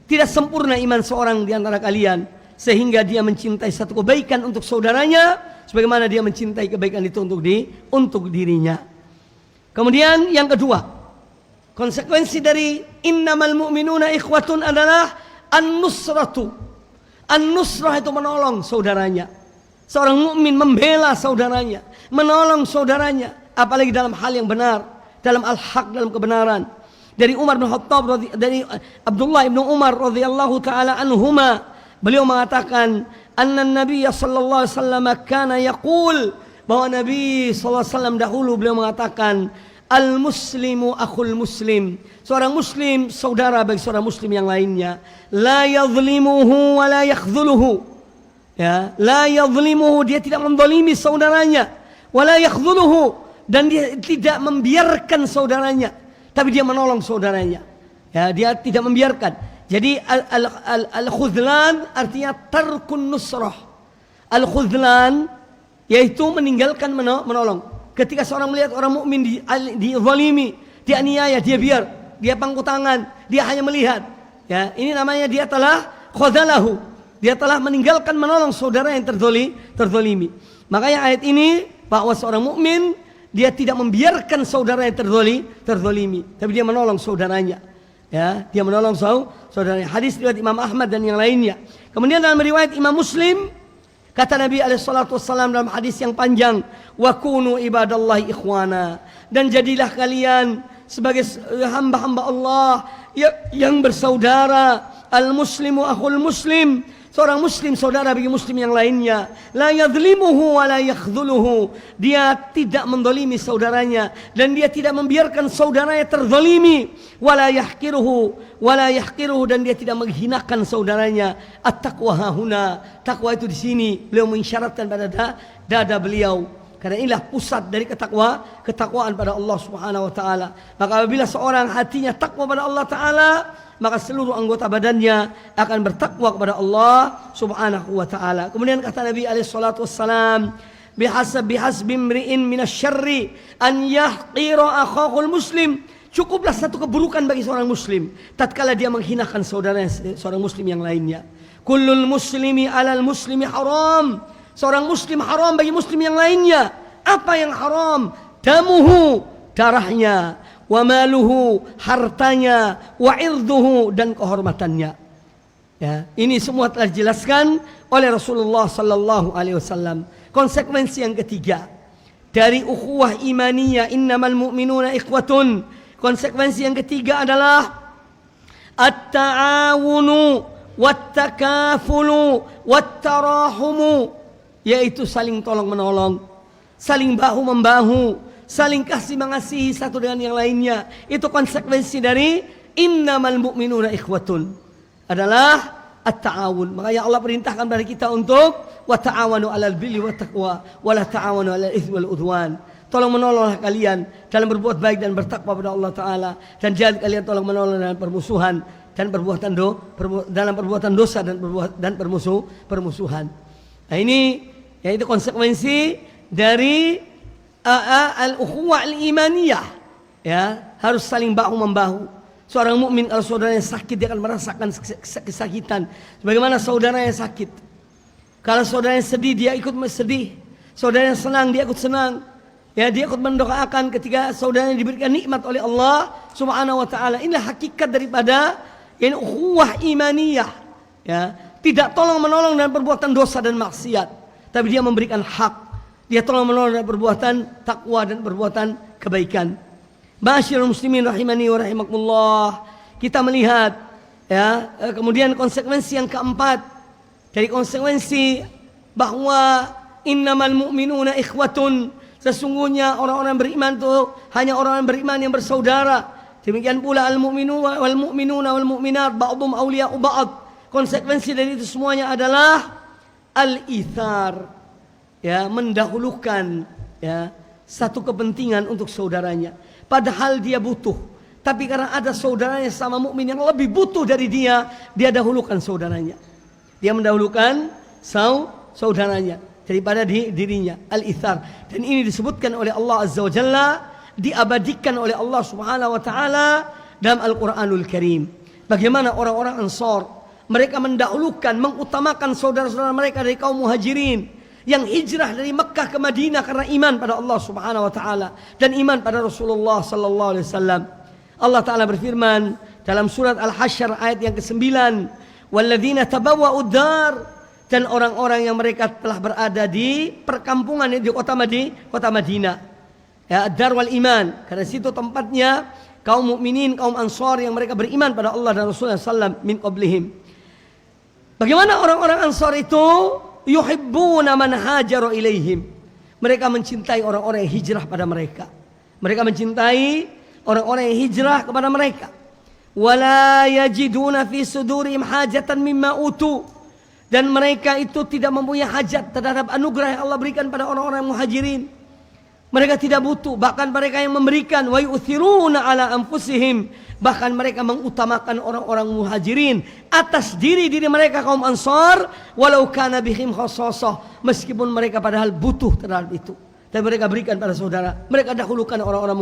Tidak sempurna iman seorang di antara kalian sehingga dia mencintai satu kebaikan untuk saudaranya sebagaimana dia mencintai kebaikan itu untuk dirinya. Kemudian yang kedua, konsekuensi dari innamal mu'minuna ikhwatun adalah an-nusratu. An-nusrah itu menolong saudaranya. Seorang mukmin membela saudaranya, menolong saudaranya, apalagi dalam hal yang benar, dalam al-haq, dalam kebenaran. Dari Umar bin Khattab, dari Abdullah bin Umar radhiyallahu taala anhuma, beliau mengatakan anna Nabi sallallahu alaihi wasallam kana yaqul, bahwa Nabi sallallahu alaihi wasallam dahulu beliau mengatakan al-muslimu akhul muslim, seorang muslim saudara bagi seorang muslim yang lainnya, la yadhlimuhu wa la yakhdhuluhu, ya, la yadhlimuhu, dia tidak menzalimi saudaranya, wa la yakhdhuluhu, dan dia tidak membiarkan saudaranya, tapi dia menolong saudaranya, ya, dia tidak membiarkan. Jadi al-khudlan artinya tarkun nusrah. Al-khudlan yaitu meninggalkan menolong. Ketika seorang melihat orang mukmin dizalimi, dianiaya, dia biar, dia pangku tangan, dia hanya melihat. Ya, ini namanya dia telah khadalahu. Dia telah meninggalkan menolong saudara yang terzalimi. Makanya ayat ini bahwa seorang mukmin dia tidak membiarkan saudara yang terzalimi, tapi dia menolong saudaranya. Ya, dia menolong saudaranya. Hadis riwayat Imam Ahmad dan yang lainnya. Kemudian dalam riwayat Imam Muslim, kata Nabi alaihissalatu wassalam dalam hadis yang panjang, wa kunu ibadallahi ikhwana, dan jadilah kalian sebagai hamba-hamba Allah yang bersaudara. Al-muslimu akhul muslim, seorang muslim saudara bagi muslim yang lainnya. La yadhlimuhu wa la yakhdhuluhu, dia tidak mendolimi saudaranya dan dia tidak membiarkan saudaranya terzalimi. Wa la yahqiruhu, dan dia tidak menghinakan saudaranya. At-taqwa hahuna, takwa itu di sini beliau mengisyaratkan pada dada beliau, karena inilah pusat dari ketakwaan pada Allah Subhanahu wa taala. Maka apabila seorang hatinya takwa pada Allah taala, maka seluruh anggota badannya akan bertakwa kepada Allah Subhanahu wa taala. Kemudian kata Nabi alaihi salatu wassalam, bihasbi imri'in minasyarri an yahqira akhahul muslim, cukuplah satu keburukan bagi seorang muslim tatkala dia menghinakan saudaranya seorang muslim yang lainnya. Kullul muslimi 'alal muslimi haram, seorang muslim haram bagi muslim yang lainnya. Apa yang haram? Damuhu, darahnya, wa maluhu, hartanya, wa irduhu, dan kehormatannya. Ya, ini semua telah dijelaskan oleh Rasulullah sallallahu alaihi wasallam. Konsekuensi yang ketiga dari ukhuwah imaniyah, innamal mu'minuna ikhwatun. Konsekuensi yang ketiga adalah at-ta'awunu wat-takafulu wat-tarahumu, yaitu saling tolong menolong, saling bahu membahu, saling kasih mengasihi satu dengan yang lainnya. Itu konsekuensi dari innamal mu'minuna ikhwatun, adalah at-ta'awun. Makanya Allah perintahkan kepada kita untuk wa ta'awanu 'alal birri wat taqwa wa la ta'awanu 'alal itsmi wal udwan. Tolong menolonglah kalian dalam berbuat baik dan bertakwa kepada Allah taala, dan jangan kalian tolong menolong dalam permusuhan dan dalam perbuatan dosa dan permusuhan. Nah, ini yaitu konsekuensi dari al-ukhuwah al-imaniyah, ya, harus saling bahu membahu. Seorang mukmin kalau saudaranya sakit, dia akan merasakan kesakitan sebagaimana saudaranya sakit. Kalau saudaranya sedih, dia ikut sedih. Saudaranya senang, dia ikut senang. Ya, dia ikut mendoakan ketika saudaranya diberikan nikmat oleh Allah Subhanahu wa taala. Inilah hakikat daripada ini ukhuwah imaniyah. Ya, tidak tolong menolong dalam perbuatan dosa dan maksiat, tapi dia memberikan hak. Dia tolong menolong dalam perbuatan takwa dan perbuatan kebaikan. Ma'asyiral muslimin rahimani wa rahimakumullah. Kita melihat, ya, kemudian konsekuensi yang keempat dari konsekuensi bahwa innamal mu'minuna ikhwatun, sesungguhnya orang-orang beriman itu hanya orang-orang beriman yang bersaudara. Demikian pula al-mu'minuna wal mu'minat ba'dhum awliya'u ba'd. Konsekuensi dari itu semuanya adalah al-ithar, ya, mendahulukan, ya, satu kepentingan untuk saudaranya. Padahal dia butuh, tapi karena ada saudaranya sama mukmin yang lebih butuh dari dia, dia dahulukan saudaranya. Dia mendahulukan saudaranya daripada dirinya, al-ithar. Dan ini disebutkan oleh Allah Azza wa Jalla, diabadikan oleh Allah Subhanahu wa taala dalam Al-Qur'anul Karim. Bagaimana orang-orang Ansar, Mereka mendahulukan, mengutamakan saudara-saudara mereka dari kaum muhajirin yang hijrah dari Mekkah ke Madinah karena iman pada Allah Subhanahu wa taala dan iman pada Rasulullah sallallahu alaihi wasallam. Allah taala berfirman dalam surat Al-Hasyr ayat yang ke-9, "Walladzina tabawwa'ud dar," dan orang-orang yang mereka telah berada di perkampungan di kota Madinah. Ya, dar wal iman, karena situ tempatnya kaum mukminin, kaum Ansar yang mereka beriman pada Allah dan Rasulullah sallallahu min qablihim. Bagaimana orang-orang Ansar itu? Yuhibbuna man hajaru ilaihim. Mereka mencintai orang-orang yang hijrah pada mereka. Mereka mencintai orang-orang yang hijrah kepada mereka. Wala yajiduna fi sudurihim hajatan mimma utu. Dan mereka itu tidak mempunyai hajat terhadap anugerah yang Allah berikan pada orang-orang muhajirin. Mereka tidak butuh, bahkan mereka yang memberikan. Wa yu'thiruna ala anfusihim, bahkan mereka mengutamakan orang-orang muhajirin atas diri mereka kaum Ansar, walau kana bihim khassasah, meskipun mereka padahal butuh terhadap itu. Dan mereka berikan pada saudara. Mereka dahulukan orang-orang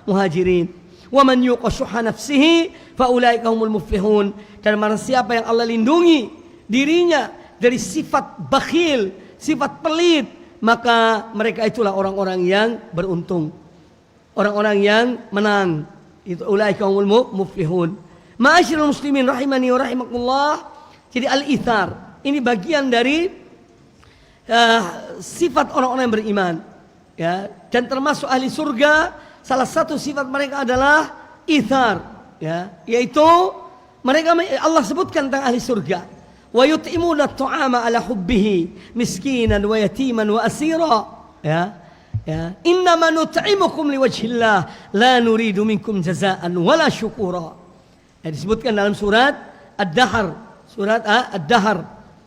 muhajirin. Wa man yuqa syuhha nafsihi fa ulaika humul muflihun. Dan mana siapa yang Allah lindungi dirinya dari sifat bakhil, sifat pelit, maka mereka itulah orang-orang yang beruntung, orang-orang yang menang. Itu ulaika humul muflihun. Ma'asyiral muslimin rahimani wa rahimakumullah. Jadi al-ithar ini bagian dari sifat orang-orang yang beriman, ya. Dan termasuk ahli surga, salah satu sifat mereka adalah ithar, ya, yaitu mereka, Allah sebutkan tentang ahli surga, wa yut'imuna at-ta'ama ala hubbihi miskinan wa yatiman wa asira, ya. Ya, innama nut'imukum liwajhillah la nuridu minkum jazaan wala syukura. Ya, disebutkan dalam surat Ad-Dahr,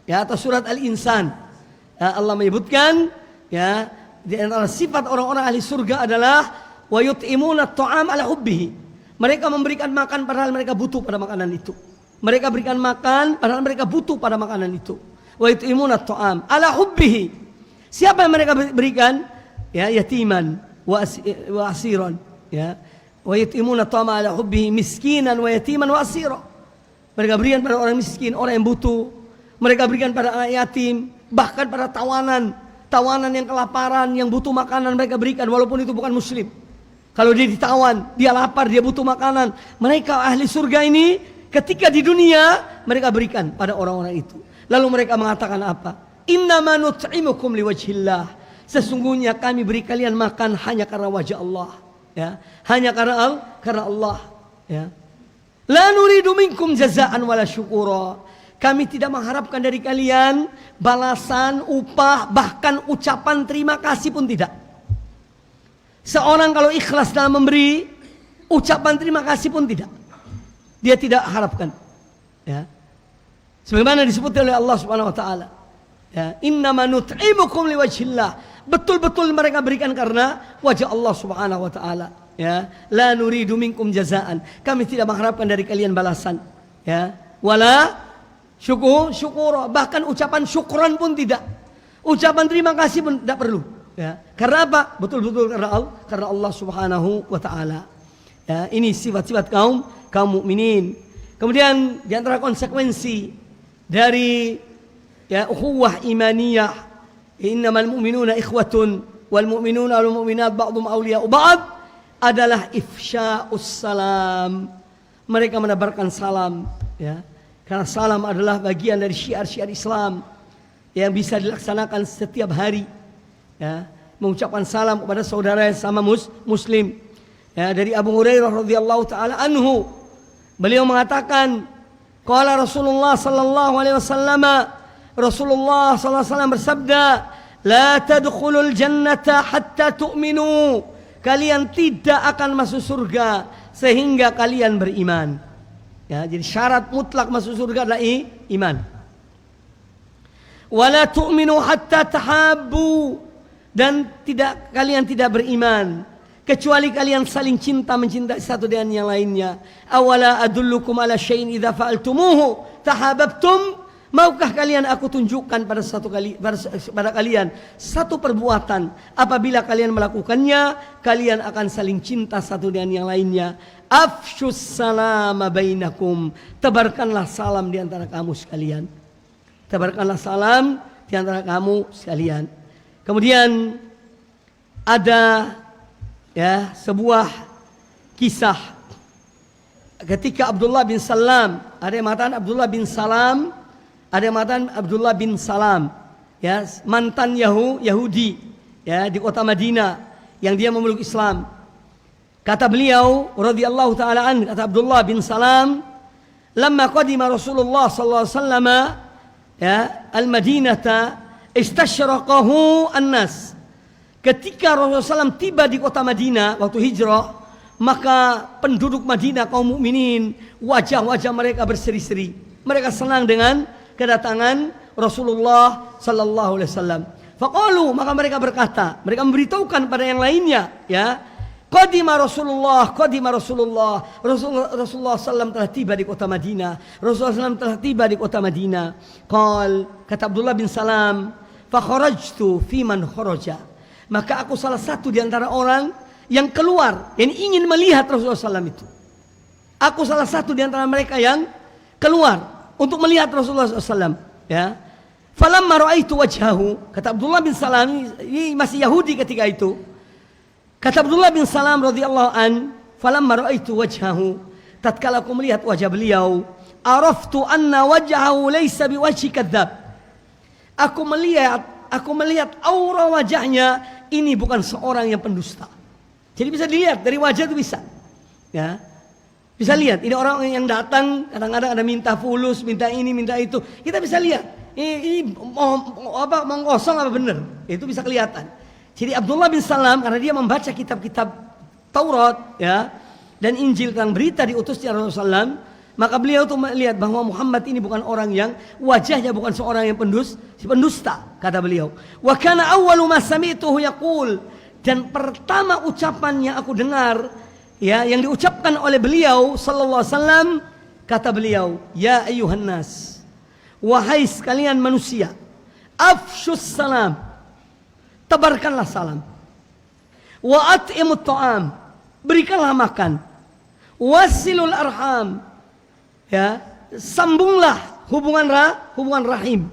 ya, atau surat Al-Insan. Ya, Allah menyebutkan, ya, di antara sifat orang-orang ahli surga adalah wa yut'imuna at-ta'am ala hubbihi. Mereka memberikan makan padahal mereka butuh pada makanan itu. Mereka berikan makan padahal mereka butuh pada makanan itu. Wa yut'imuna at-ta'am ala hubbihi. Siapa yang mereka berikan? Ya, yatiman wa asiran, ya. Wa yatimuna ta'ama ala hubbihi miskinan wa yatiman wa asira. Mereka berikan pada orang miskin, orang yang butuh. Mereka berikan pada anak yatim, bahkan pada tawanan yang kelaparan, yang butuh makanan mereka berikan walaupun itu bukan muslim. Kalau dia ditawan, dia lapar, dia butuh makanan, mereka ahli surga ini ketika di dunia mereka berikan pada orang-orang itu. Lalu mereka mengatakan apa? Innama nut'imukum liwajhillah. Sesungguhnya kami beri kalian makan hanya karena wajah Allah, ya, hanya karena Allah, ya. La nuridu minkum jazaan wala syukura. Kami tidak mengharapkan dari kalian balasan, upah, bahkan ucapan terima kasih pun tidak. Seorang kalau ikhlas dalam memberi, ucapan terima kasih pun tidak, dia tidak harapkan, ya. Sebagaimana disebut oleh Allah Subhanahu wa taala, ya, innama nut'imukum liwajhillah. Betul-betul mereka berikan karena wajah Allah Subhanahu wa taala, ya. La nuridu minkum jazaan. Kami tidak mengharapkan dari kalian balasan, ya. Wala syukura, bahkan ucapan syukran pun tidak. Ucapan terima kasih pun tidak perlu, ya. Karena apa? Betul-betul karena Allah Subhanahu wa taala. Ya, ini sifat-sifat kaum mukminin. Kemudian di antara konsekuensi dari, ya, ukhuwah imaniyah, innamal mu'minuna ikhwatun wal mu'minuna wal mu'minat ba'dhum awliya'u ba'd, adalah ifsya'us salam. Mereka menebarkan salam, ya. Karena salam adalah bagian dari syiar-syiar Islam yang bisa dilaksanakan setiap hari, ya. Mengucapkan salam kepada saudara yang sama muslim. Ya, dari Abu Hurairah radhiyallahu taala anhu, beliau mengatakan, qala Rasulullah sallallahu alaihi wasallam, Rasulullah SAW bersabda, la tadkhulul jannata hatta tu'minu. Kalian tidak akan masuk surga sehingga kalian beriman. Ya, jadi syarat mutlak masuk surga adalah iman. Wala tu'minu hatta tahabbu. Dan kalian tidak beriman kecuali kalian saling cinta, mencintai satu dengan yang lainnya. Awala adullukum ala syai'in idza fa'altumuhu tahabbtum. Maukah kalian aku tunjukkan pada kalian satu perbuatan, apabila kalian melakukannya, kalian akan saling cinta satu dengan yang lainnya. Afshus salama bainakum. Tebarkanlah salam di antara kamu sekalian. Tebarkanlah salam di antara kamu sekalian. Kemudian ada sebuah kisah ketika Abdullah bin Salam, ada yang mengatakan Abdullah bin Salam, ada yang mengatakan Abdullah bin Salam, mantan Yahudi, di kota Madinah yang dia memeluk Islam. Kata beliau radhiyallahu taala an, kata Abdullah bin Salam, lamma qadima Rasulullah sallallahu alaihi wasallam al-Madinata istasyraqahu an-nas. Ketika Rasulullah SAW tiba di kota Madinah waktu hijrah, maka penduduk Madinah kaum mukminin wajah-wajah mereka berseri-seri. Mereka senang dengan kedatangan Rasulullah sallallahu alaihi wasallam. Faqalu, maka mereka berkata, mereka memberitahukan pada yang lainnya, qadima Rasulullah, qadima Rasulullah. Rasulullah sallam telah tiba di kota Madinah. Rasulullah sallam telah tiba di kota Madinah. Kata Abdullah bin Salam, fa kharajtu fi man kharaja. Maka aku salah satu di antara orang yang keluar, yang ingin melihat Rasulullah SAW itu. Aku salah satu di antara mereka yang keluar untuk melihat Rasulullah SAW. Falamma ra'aitu wajhahu, kata Abdullah bin Salam, ini masih Yahudi ketika itu. Kata Abdullah bin Salam radhiyallahu an, falamma ra'aitu wajhahu, tatkala aku melihat wajah beliau, araftu anna wajhahu laysa biwajhi kadzdzab. Aku melihat aura wajahnya, ini bukan seorang yang pendusta. Jadi bisa dilihat dari wajah itu bisa. Bisa lihat, ini orang yang datang kadang-kadang ada minta fulus, minta ini, minta itu. Kita bisa lihat. Ini mau kosong apa benar? Itu bisa kelihatan. Jadi Abdullah bin Salam karena dia membaca kitab-kitab Taurat dan Injil tentang berita diutusnya Rasulullah SAW, maka beliau tuh melihat bahwa Muhammad ini bukan orang yang wajahnya bukan seorang yang pendusta, kata beliau. Wa kana awwalu ma sami'tuhu yaqul, dan pertama ucapan yang aku dengar yang diucapkan oleh beliau sallallahu alaihi wasallam, kata beliau, ya ayyuhan nas, wahai sekalian manusia, afshus salam, tebarkanlah salam. Wa at'imut ta'am, berikanlah makan. Wasilul arham, sambunglah hubungan rahim,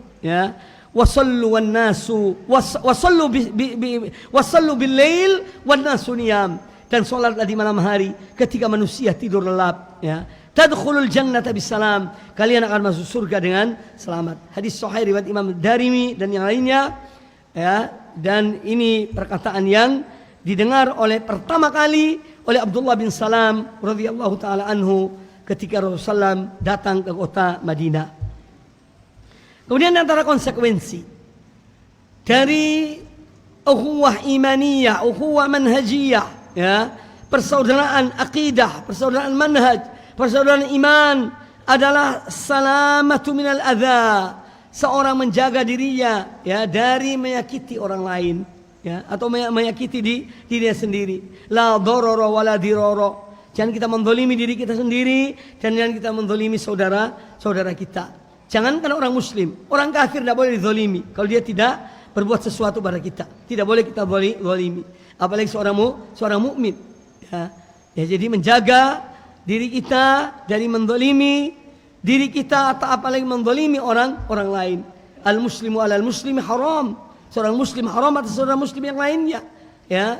wasallu wan nasu wasallu bil lail wan nasu niyam, dan salatlah di malam hari ketika manusia tidur lelap, tadkhulul jannata bisalam, kalian akan masuk surga dengan selamat. Hadis sahih riwayat Imam Darimi dan yang lainnya, dan ini perkataan yang didengar pertama kali oleh Abdullah bin Salam radhiyallahu taala anhu ketika Rasulullah SAW datang ke kota Madinah. Kemudian antara konsekuensi dari ukhuwah imaniyah, ukhuwah manhajiyah, persaudaraan akidah, persaudaraan manhaj, persaudaraan iman adalah salamatu minal adza, seorang menjaga dirinya dari menyakiti orang lain, atau menyakiti dirinya sendiri. La dharara wala dirara. Jangan kita menzalimi diri kita sendiri, dan jangan kita menzalimi saudara kita. Jangankan orang muslim, orang kafir tidak boleh dizalimi kalau dia tidak berbuat sesuatu pada kita. Tidak boleh kita zalimi. Apalagi seorang mukmin. Jadi menjaga diri kita dari menzalimi diri kita, atau apalagi menzalimi orang lain. Al muslimu alal muslimi haram. Seorang muslim haram atas seorang muslim yang lainnya.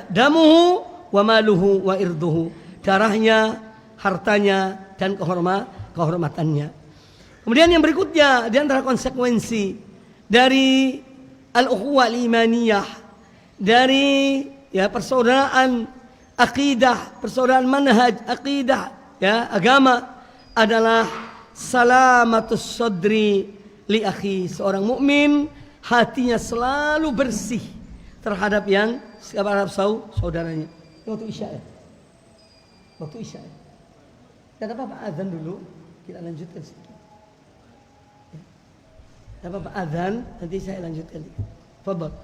Damuhu wa maluhu wa irduhu. Darahnya, hartanya, dan kehormatannya. Kemudian yang berikutnya di antara konsekuensi dari al-ukhuwah al-imaniyah, dari persaudaraan akidah, persaudaraan manhaj akidah, agama, adalah salamatus sadri li akhi. Seorang mukmin hatinya selalu bersih terhadap saudaranya. Waktu Isya Waktu Isya tidak apa-apa, azan dulu, kita lanjutkan sedikit. Tidak apa-apa, azan, nanti saya lanjutkan. Fadhal.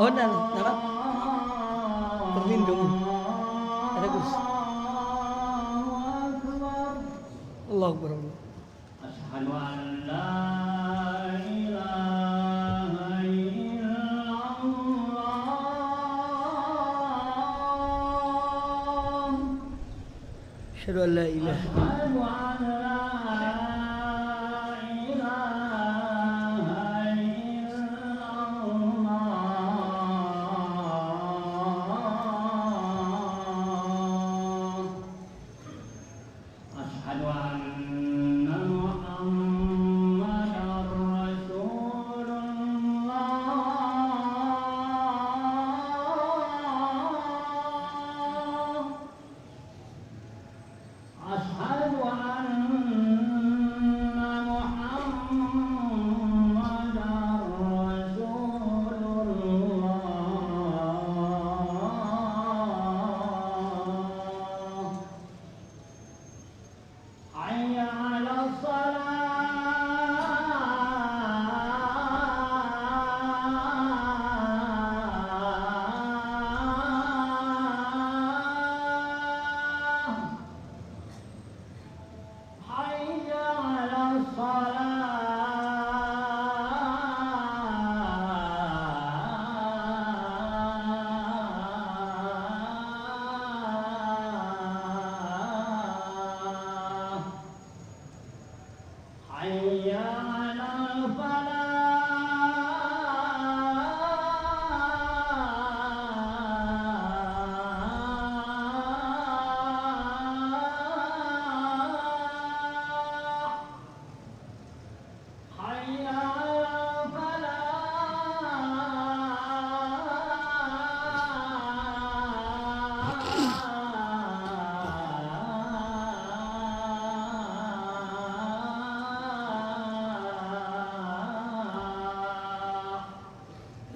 Oh, dan apa? Terlindung. Ada Gus. Allahu Akbar. Asyhadu an la ilaha illallah. Asyhadu an la ilaha Asyhadu an la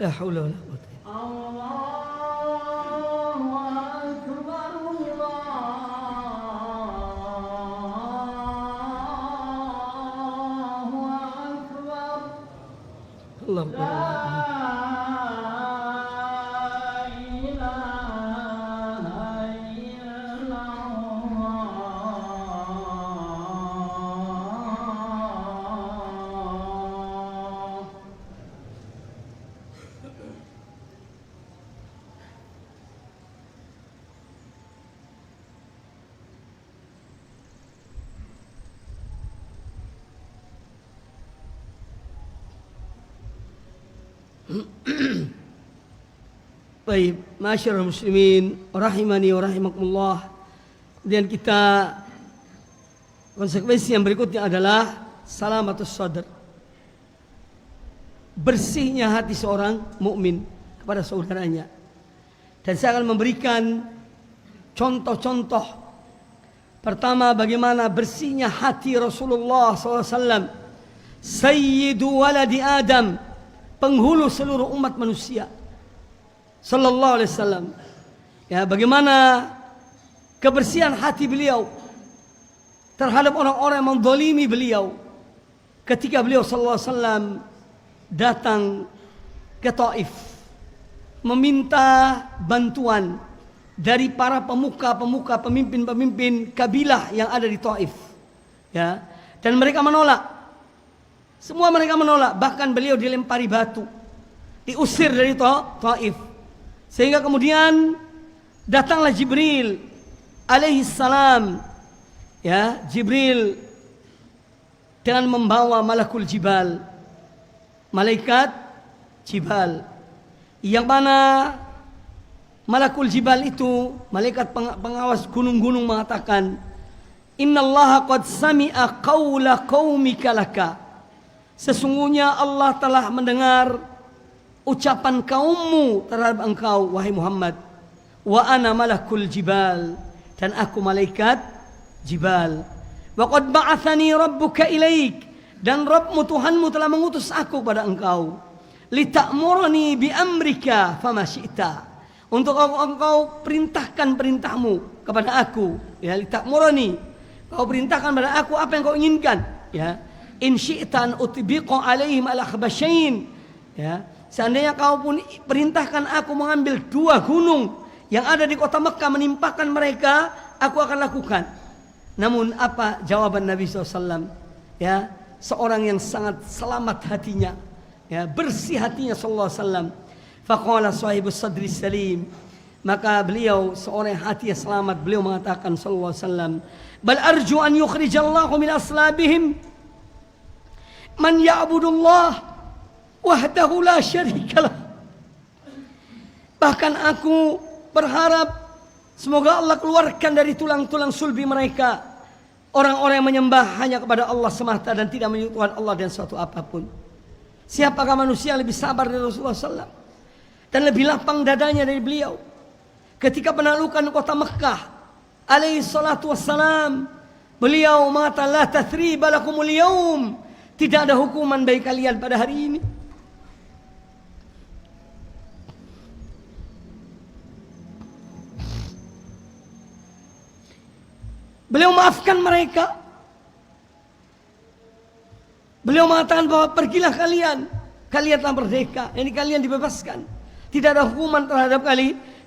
la haula wala quwwata. Allahu Akbar. Baik, masyarul muslimin rahimani wa rahimakumullah. Kemudian kita konsekuensi yang berikutnya adalah salamatus sadr. Bersihnya hati seorang mukmin kepada saudaranya. Dan saya akan memberikan contoh-contoh. Pertama, bagaimana bersihnya hati Rasulullah SAW, Sayyidu waladi Adam, penghulu seluruh umat manusia, Sallallahu Alaihi Wasallam. Ya, bagaimana kebersihan hati beliau terhadap orang-orang yang mendolimi beliau ketika beliau Sallallahu Alaihi Wasallam datang ke Taif meminta bantuan dari para pemuka-pemuka, pemimpin-pemimpin kabilah yang ada di Taif. Ya, dan mereka menolak. Semua mereka menolak, bahkan beliau dilempari batu, diusir dari Taif. Sehingga kemudian datanglah Jibril alaihi salam. Ya, Jibril dengan membawa malakul jibal, malaikat jibal, yang mana malakul jibal itu, malaikat pengawas gunung-gunung, mengatakan, innallaha qad sami'a qawla qaumika laka. Sesungguhnya Allah telah mendengar ucapan kaummu terhadap engkau, wahai Muhammad. Wa ana malakul jibal, dan aku malaikat jibal. Wa qad ba'athani rabbuka ilaik, dan Rabbmu, Tuhanmu, telah mengutus aku pada engkau. Lita'murani bi amrika fama syi'ta, untuk engkau perintahkan perintahmu kepada aku, ya, litakmurani, kau perintahkan kepada aku apa yang kau inginkan, ya. In syi'tan utbiqa alaihim al-akhbasyain, ya. Seandainya kau pun perintahkan aku mengambil 2 gunung yang ada di kota Mekah, menimpakan mereka, aku akan lakukan. Namun apa jawaban Nabi SAW? Ya, seorang yang sangat selamat hatinya, ya, bersih hatinya sallallahu alaihi wasallam. Faqala sahibus sadri salim, maka beliau seorang yang hatinya selamat, beliau mengatakan sallallahu alaihi wasallam, bal arju an yukhrijallahu min aslabihim man ya'budullah wahdahu la syarikalah. Bahkan aku berharap semoga Allah keluarkan dari tulang-tulang sulbi mereka orang-orang yang menyembah hanya kepada Allah semata dan tidak menyekutukan Allah dengan suatu apapun. Siapakah manusia yang lebih sabar dari Rasulullah SAW dan lebih lapang dadanya dari beliau ketika penaklukan kota Mekah alaihi salatu wassalam? Beliau mengatakan, la tathriba lakumul yaum, tidak ada hukuman bagi kalian pada hari ini. Beliau maafkan mereka. Beliau mengatakan bahwa pergilah kalian, kalian telah merdeka, ini kalian dibebaskan, tidak ada hukuman terhadap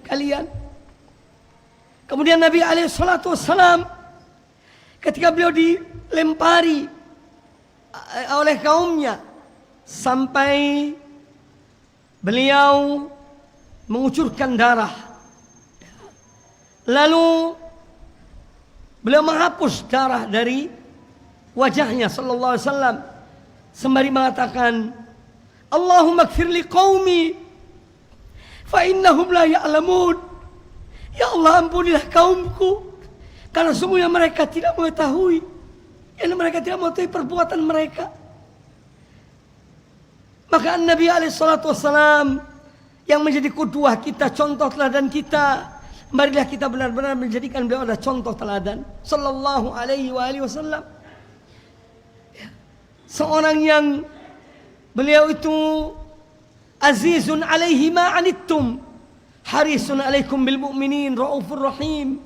kalian. Kemudian Nabi SAW ketika beliau dilempari oleh kaumnya sampai beliau mengucurkan darah, lalu beliau menghapus darah dari wajahnya sallallahu alaihi wasallam sembari mengatakan, Allahumma ighfir li qaumi fa innahum la ya'lamun. Ya Allah, ampunilah kaumku karena sungguhnya mereka tidak mengetahui, karena mereka tidak mengetahui perbuatan mereka. Maka Nabi alaihi salatu wasallam yang menjadi qudwah kita, contoh teladan kita, marilah kita benar-benar menjadikan beliau adalah contoh teladan sallallahu alaihi wasallam. Seorang yang beliau itu azizun alaihi ma anittum harisun alaikum bil mu'minin raufur rahim.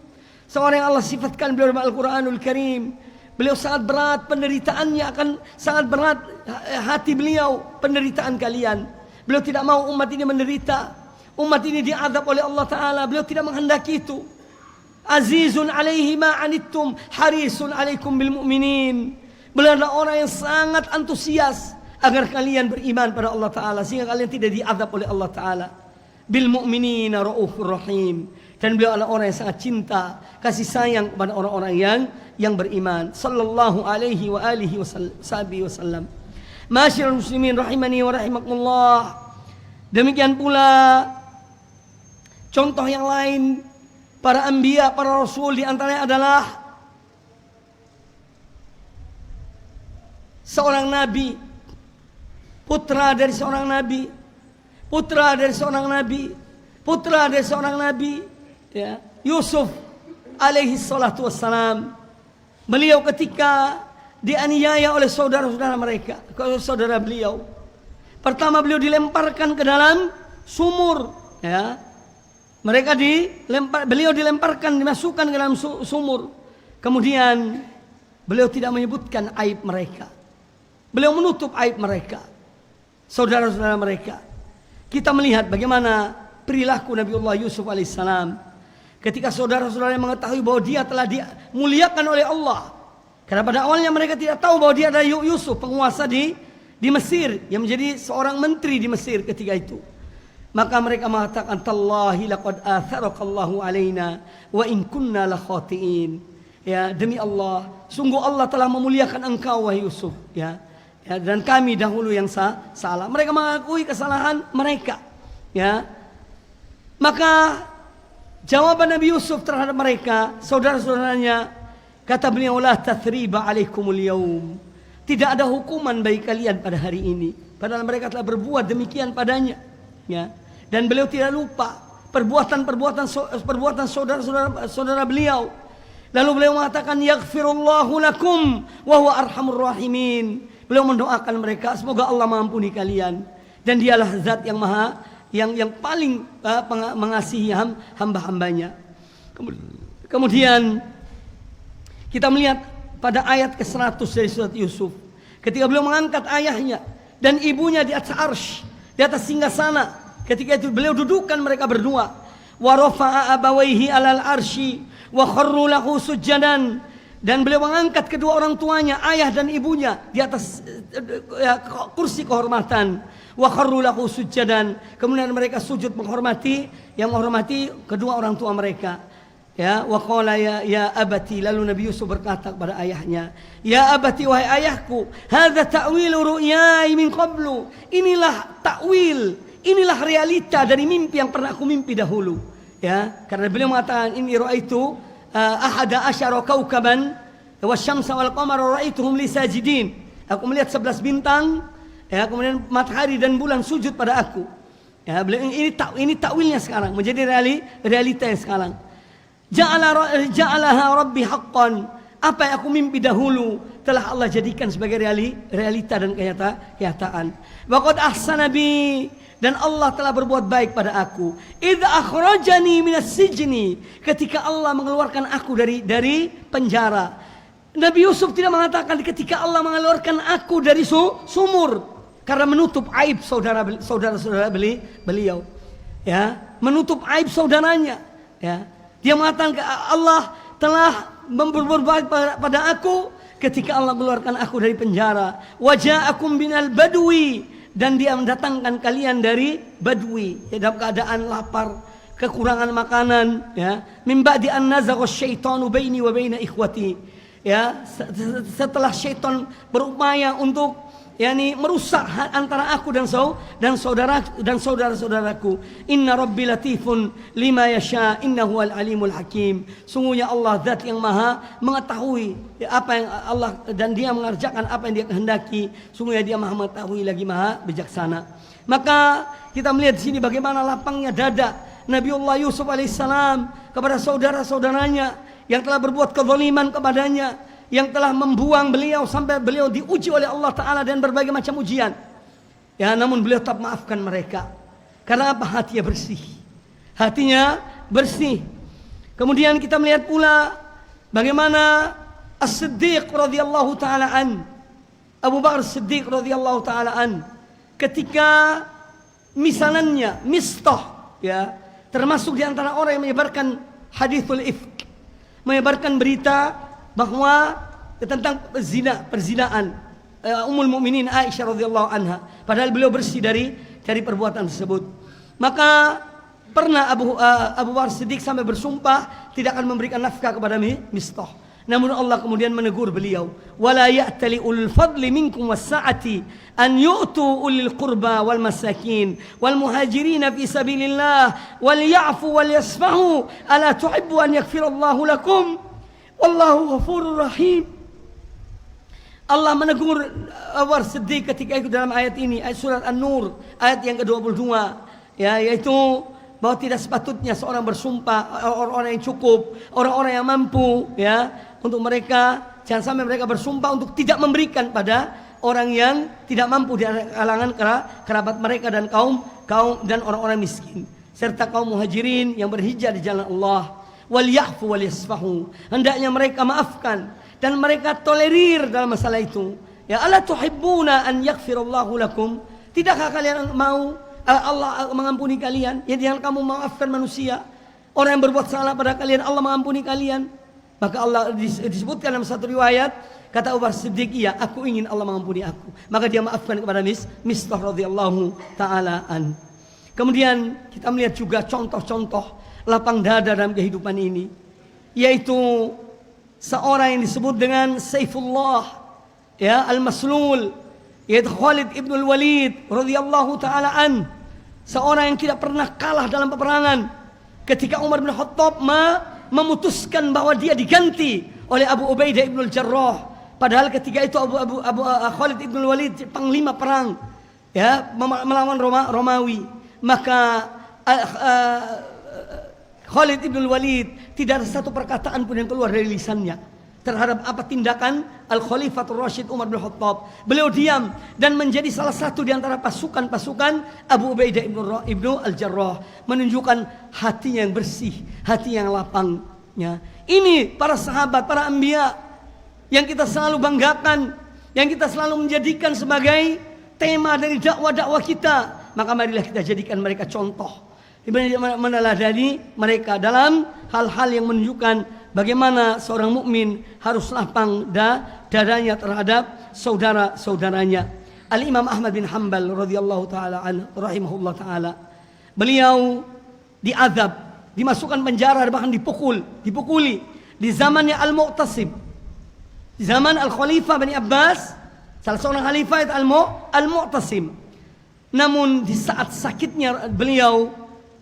Seorang yang Allah sifatkan beliau dalam Al-Qur'anul Karim, beliau sangat berat penderitaannya, akan sangat berat hati beliau penderitaan kalian. Beliau tidak mau umat ini menderita, umat ini diazab oleh Allah Ta'ala. Beliau tidak menghendaki itu. Azizun alaihi ma anittum harisun alaikum bil mu'minin. Beliau adalah orang yang sangat antusias agar kalian beriman pada Allah Ta'ala, sehingga kalian tidak diazab oleh Allah Ta'ala. Bil mu'minina raufur rahim. Dan beliau adalah orang yang sangat cinta, kasih sayang kepada orang-orang yang beriman. Sallallahu alaihi wa alihi wasallam. Masyarul muslimin rahimani wa rahimakumullah. Demikian pula contoh yang lain para anbiya, para rasul, di antaranya adalah seorang nabi, putra dari seorang nabi, putra dari seorang nabi, putra dari seorang nabi, ya, Yusuf alaihi salatu wassalam. Beliau ketika dianiaya oleh saudara-saudara mereka, saudara beliau, pertama beliau dilemparkan ke dalam sumur, ya. Beliau dilemparkan, dimasukkan ke dalam sumur. Kemudian beliau tidak menyebutkan aib mereka. Beliau menutup aib mereka, saudara-saudara mereka. Kita melihat bagaimana perilaku Nabiullah Yusuf alaihissalam ketika saudara-saudara mengetahui bahwa dia telah dimuliakan oleh Allah. Karena pada awalnya mereka tidak tahu bahwa dia adalah Yusuf, penguasa di Mesir, yang menjadi seorang menteri di Mesir ketika itu. Maka mereka mengatakan, tallahi laqad atharakallahu alaina wa in kunna la khatiin. Ya, demi Allah, sungguh Allah telah memuliakan engkau wahai Yusuf, ya. Ya, dan kami dahulu yang salah. Mereka mengakui kesalahan mereka, ya. Maka jawaban Nabi Yusuf terhadap mereka, saudara-saudaranya, kata beliau, la tathriba alaikumul yaum. Tidak ada hukuman bagi kalian pada hari ini. Padahal mereka telah berbuat demikian padanya, ya. Dan beliau tidak lupa perbuatan saudara beliau. Lalu beliau mengatakan, yaghfirullahu lakum wa huwa arhamur rahimin. Beliau mendoakan mereka, semoga Allah mengampuni kalian, dan dialah zat yang maha yang paling mengasihi hamba-hambanya. Kemudian kita melihat pada ayat ke-100 dari surat Yusuf, ketika beliau mengangkat ayahnya dan ibunya di atas arsy, di atas singgasana. Ketika itu beliau dudukkan mereka berdua. Wa rafa'a abawaihi 'alal arsy wa kharru lahu sujadan. Dan beliau mengangkat kedua orang tuanya, ayah dan ibunya, di atas kursi kehormatan. Wa kharru lahu sujadan. Kemudian mereka sujud menghormati kedua orang tua mereka. Ya, wa qala ya abati, lalu Nabi Yusuf berkata kepada ayahnya, ya abati, wahai ayahku, hadza ta'wilu ru'yai min qablu. Inilah takwil, inilah realita dari mimpi yang pernah aku mimpi dahulu. Ya, karena beliau mengatakan ini ra'aitu ahada asyara kaukaban wasyamsa wal qamara ra'aituhum li sajidin. Aku melihat 11 bintang, ya, kemudian matahari dan bulan sujud pada aku. Ya, beliau ini takwilnya sekarang, menjadi realita yang sekarang. Ja'alaha rabbi haqqan. Apa yang aku mimpi dahulu telah Allah jadikan sebagai realita dan kenyataan. Wa qad ahsana bi, dan Allah telah berbuat baik pada aku. Idza akhrajani minas sijni, ketika Allah mengeluarkan aku dari penjara. Nabi Yusuf tidak mengatakan ketika Allah mengeluarkan aku dari sumur, karena menutup aib saudara-saudara beliau. Ya, menutup aib saudaranya, ya. Dia mengatakan Allah telah berbuat baik pada aku ketika Allah mengeluarkan aku dari penjara. Waja'akum binal badwi, dan dia mendatangkan kalian dari badwi, ya, dalam keadaan lapar, kekurangan makanan, ya. Min ba'di an nazagha syaitanu baini wa baina ikhwati. Ya, setelah syaitan berupaya untuk merusak antara aku dan saudara-saudaraku. Inna rabbi latifun lima yasha innahu al-alimul hakim. Sungguhnya Allah zat yang maha mengetahui apa yang Allah, dan dia mengerjakan apa yang dia kehendaki. Sungguhnya dia maha mengetahui lagi maha bijaksana. Maka kita melihat di sini bagaimana lapangnya dada Nabiullah Yusuf alaihissalam kepada saudara-saudaranya yang telah berbuat kezaliman kepadanya, yang telah membuang beliau sampai beliau diuji oleh Allah Ta'ala dan berbagai macam ujian. Ya, namun beliau tetap maafkan mereka. Karena apa? Hatinya bersih. Hatinya bersih. Kemudian kita melihat pula bagaimana As-Siddiq radhiyallahu ta'ala an, Abu Bakar As-Siddiq radhiyallahu ta'ala an, ketika misanannya, Mistah, ya, termasuk di antara orang yang menyebarkan hadithul ifk, menyebarkan berita bahwa tentang perzinaan Ummul Mukminin Aisyah radhiyallahu anha, padahal beliau bersih dari perbuatan tersebut. Maka pernah Abu Bakar Siddiq sampai bersumpah tidak akan memberikan nafkah kepada Mistah. Namun Allah kemudian menegur beliau, wala ya'tali ulul fadli minkum was-sa'ati an yu'tu ulil qurba wal masakin wal muhajirin fi sabilillah wal ya'fu wal yasfahu ala tuhibbu an yaghfirallahu lakum wallahu ghafurur rahim. Allah menegur Abu Bakar Siddiq ketika itu dalam ayat ini, ayat surat An-Nur ayat yang ke-22, ya, yaitu bahwa tidak sepatutnya seorang bersumpah, orang-orang yang cukup, orang-orang yang mampu, ya, untuk mereka jangan sampai mereka bersumpah untuk tidak memberikan pada orang yang tidak mampu di kalangan kerabat mereka dan kaum dan orang-orang miskin, serta kaum muhajirin yang berhijrah di jalan Allah. Wal ya'fu wal yasfahu, hendaknya mereka maafkan dan mereka tolerir dalam masalah itu. Ya, ala tuhibbuna an yaghfirallahu lakum, tidakkah kalian mau Allah mengampuni kalian? Ya, jangan kamu maafkan manusia, orang yang berbuat salah pada kalian, Allah mengampuni kalian. Maka Allah disebutkan dalam satu riwayat, kata Abu Bakar Siddiq, iya, aku ingin Allah mengampuni aku. Maka dia maafkan kepada Mistah radhiyallahu taala an. Kemudian kita melihat juga contoh-contoh lapang dada dalam kehidupan ini, yaitu seorang yang disebut dengan Saifullah, ya, al-Maslul, yaitu Khalid ibn al-Walid radhiyallahu taala an, seorang yang tidak pernah kalah dalam peperangan. Ketika Umar bin Khattab memutuskan bahwa dia diganti oleh Abu Ubaidah ibn al-Jarrah, padahal ketika itu Khalid ibn al-Walid panglima perang, ya, melawan Romawi, maka Khalid ibn Walid tidak ada satu perkataan pun yang keluar dari lisannya terhadap apa tindakan Al-Khalifatul Rasyid Umar bin Khattab. Beliau diam dan menjadi salah satu di antara pasukan-pasukan Abu Ubaidah ibnu Al-Jarrah, menunjukkan hatinya yang bersih, hati yang lapangnya. Ini para sahabat, para anbiya yang kita selalu banggakan, yang kita selalu menjadikan sebagai tema dari dakwah-dakwah kita. Maka marilah kita jadikan mereka contoh, meneladani mereka dalam hal-hal yang menunjukkan bagaimana seorang mukmin harus lapang dadanya terhadap saudara-saudaranya. Al-Imam Ahmad bin Hanbal radhiyallahu taala anhu rahimahullah taala, beliau diazab, dimasukkan penjara, bahkan dipukuli di zamannya Al-Mu'tasim, di zaman Al-Khalifah Bani Abbas, salah seorang khalifah itu Al-Mu'tasim. Namun di saat sakitnya beliau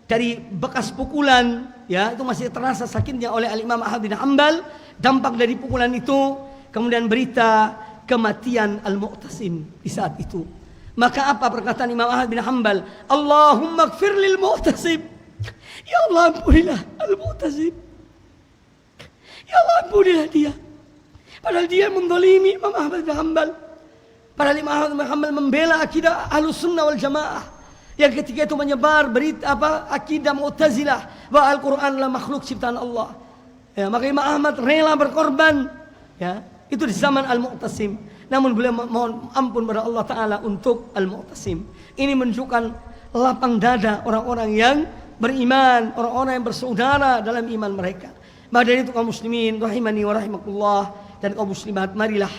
dari bekas pukulan, ya, itu masih terasa sakitnya oleh Al-Imam Ahmad bin Hanbal, dampak dari pukulan itu, kemudian berita kematian Al-Mu'tasim di saat itu. Maka apa perkataan Imam Ahmad bin Hanbal? Allahumma gfir lil Mu'tasim. Ya Allah, ampunilah Al-Mu'tasim. Ya Allah, ampunilah dia. Padahal dia mendolimi Imam Ahmad bin Hanbal. Padahal Imam Ahmad bin Hanbal membela akidah Ahlus Sunnah wal Jamaah, yang ketika itu menyebar berita akidah Mu'tazilah bahwa Al-Quran adalah makhluk ciptaan Allah. Ya, maka Imam Ahmad rela berkorban. Ya, itu di zaman Al-Mu'tasim. Namun beliau mohon ampun kepada Allah Ta'ala untuk Al-Mu'tasim. Ini menunjukkan lapang dada orang-orang yang beriman, orang-orang yang bersaudara dalam iman mereka. Maka dari itu kaum muslimin rahimani wa rahimakumullah dan kaum muslimat, marilah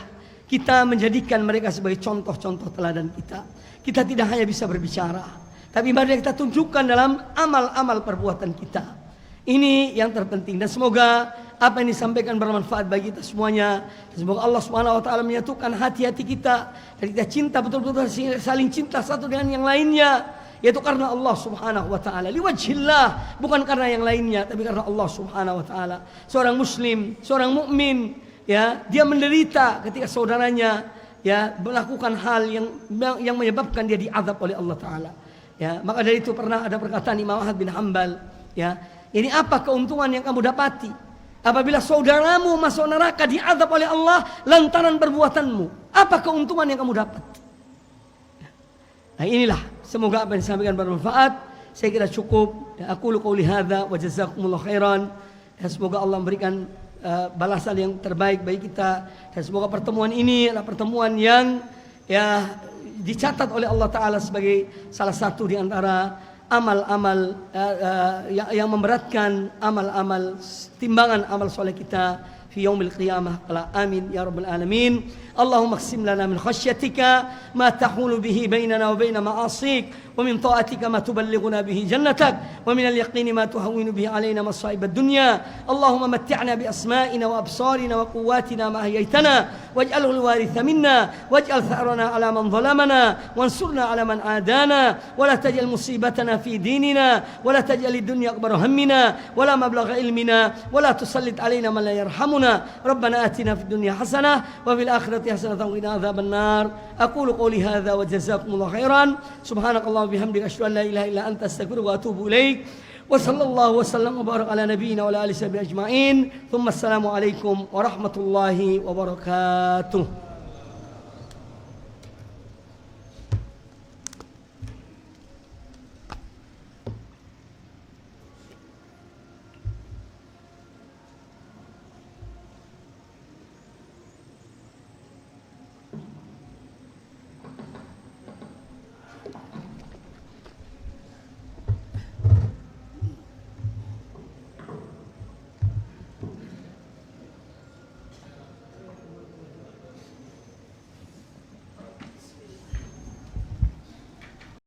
kita menjadikan mereka sebagai contoh-contoh teladan kita. Kita tidak hanya bisa berbicara, tapi mari kita tunjukkan dalam amal-amal perbuatan kita. Ini yang terpenting, dan semoga apa yang disampaikan bermanfaat bagi kita semuanya. Semoga Allah Subhanahu wa taala menyatukan hati-hati kita dan kita cinta betul-betul, saling cinta satu dengan yang lainnya, yaitu karena Allah Subhanahu wa taala, liwajhillah, bukan karena yang lainnya, tapi karena Allah Subhanahu wa taala. Seorang muslim, seorang mukmin, ya, dia menderita ketika saudaranya, ya, melakukan hal yang menyebabkan dia diazab oleh Allah Ta'ala. Ya, maka dari itu pernah ada perkataan Imam Ahmad bin Hanbal, ya, ini apa keuntungan yang kamu dapati apabila saudaramu masuk neraka diazab oleh Allah lantaran perbuatanmu? Apa keuntungan yang kamu dapat? Nah, inilah, semoga apa yang disampaikan bermanfaat. Saya kira cukup. Aku qouli hadza wa jazakumullahu khairan. Dan semoga Allah memberikan balasan yang terbaik bagi kita, dan semoga pertemuan ini adalah pertemuan yang, ya, dicatat oleh Allah Ta'ala sebagai salah satu di antara amal-amal yang memberatkan amal-amal, timbangan amal soleh kita fi yaumil qiyamah. Amin ya rabbal alamin. Allahumma qsim lana min khasyatika ma tahulu bihi bainana wa baina ma'asik, wa min ta'atika ma tuballighuna bihi jannatak, wa min al-yaqini ma tuhawwinu bihi alaina masa'ib ad-dunya. Allahumma matti'na bi asma'ina wa absarina wa quwwatina ma ahyaytana waj'alhu al-waritha minna waj'al tha'rana ala man zalamana wansurna ala man adana wa la taj'al musibatana fi dinina wa la taj'al ad-dunya akbar hammina wa la mablagha ilmina wa la tusallit alaina man la yarhamuna. Rabbana atina fid dunya hasanah wa fil akhirati hasanatan wa qina adzaban nar. Aqulu qawli hadza wa jazakumullahu khairan. Subhanakallah bihamdika asyhadu an la ilaha illa anta astaghfiruka wa atubu ilaik. Wa sallallahu wa sallam wa baraka ala nabiyyina wa ala alihi ajma'in. Thumma assalamu alaikum warahmatullahi wabarakatuh.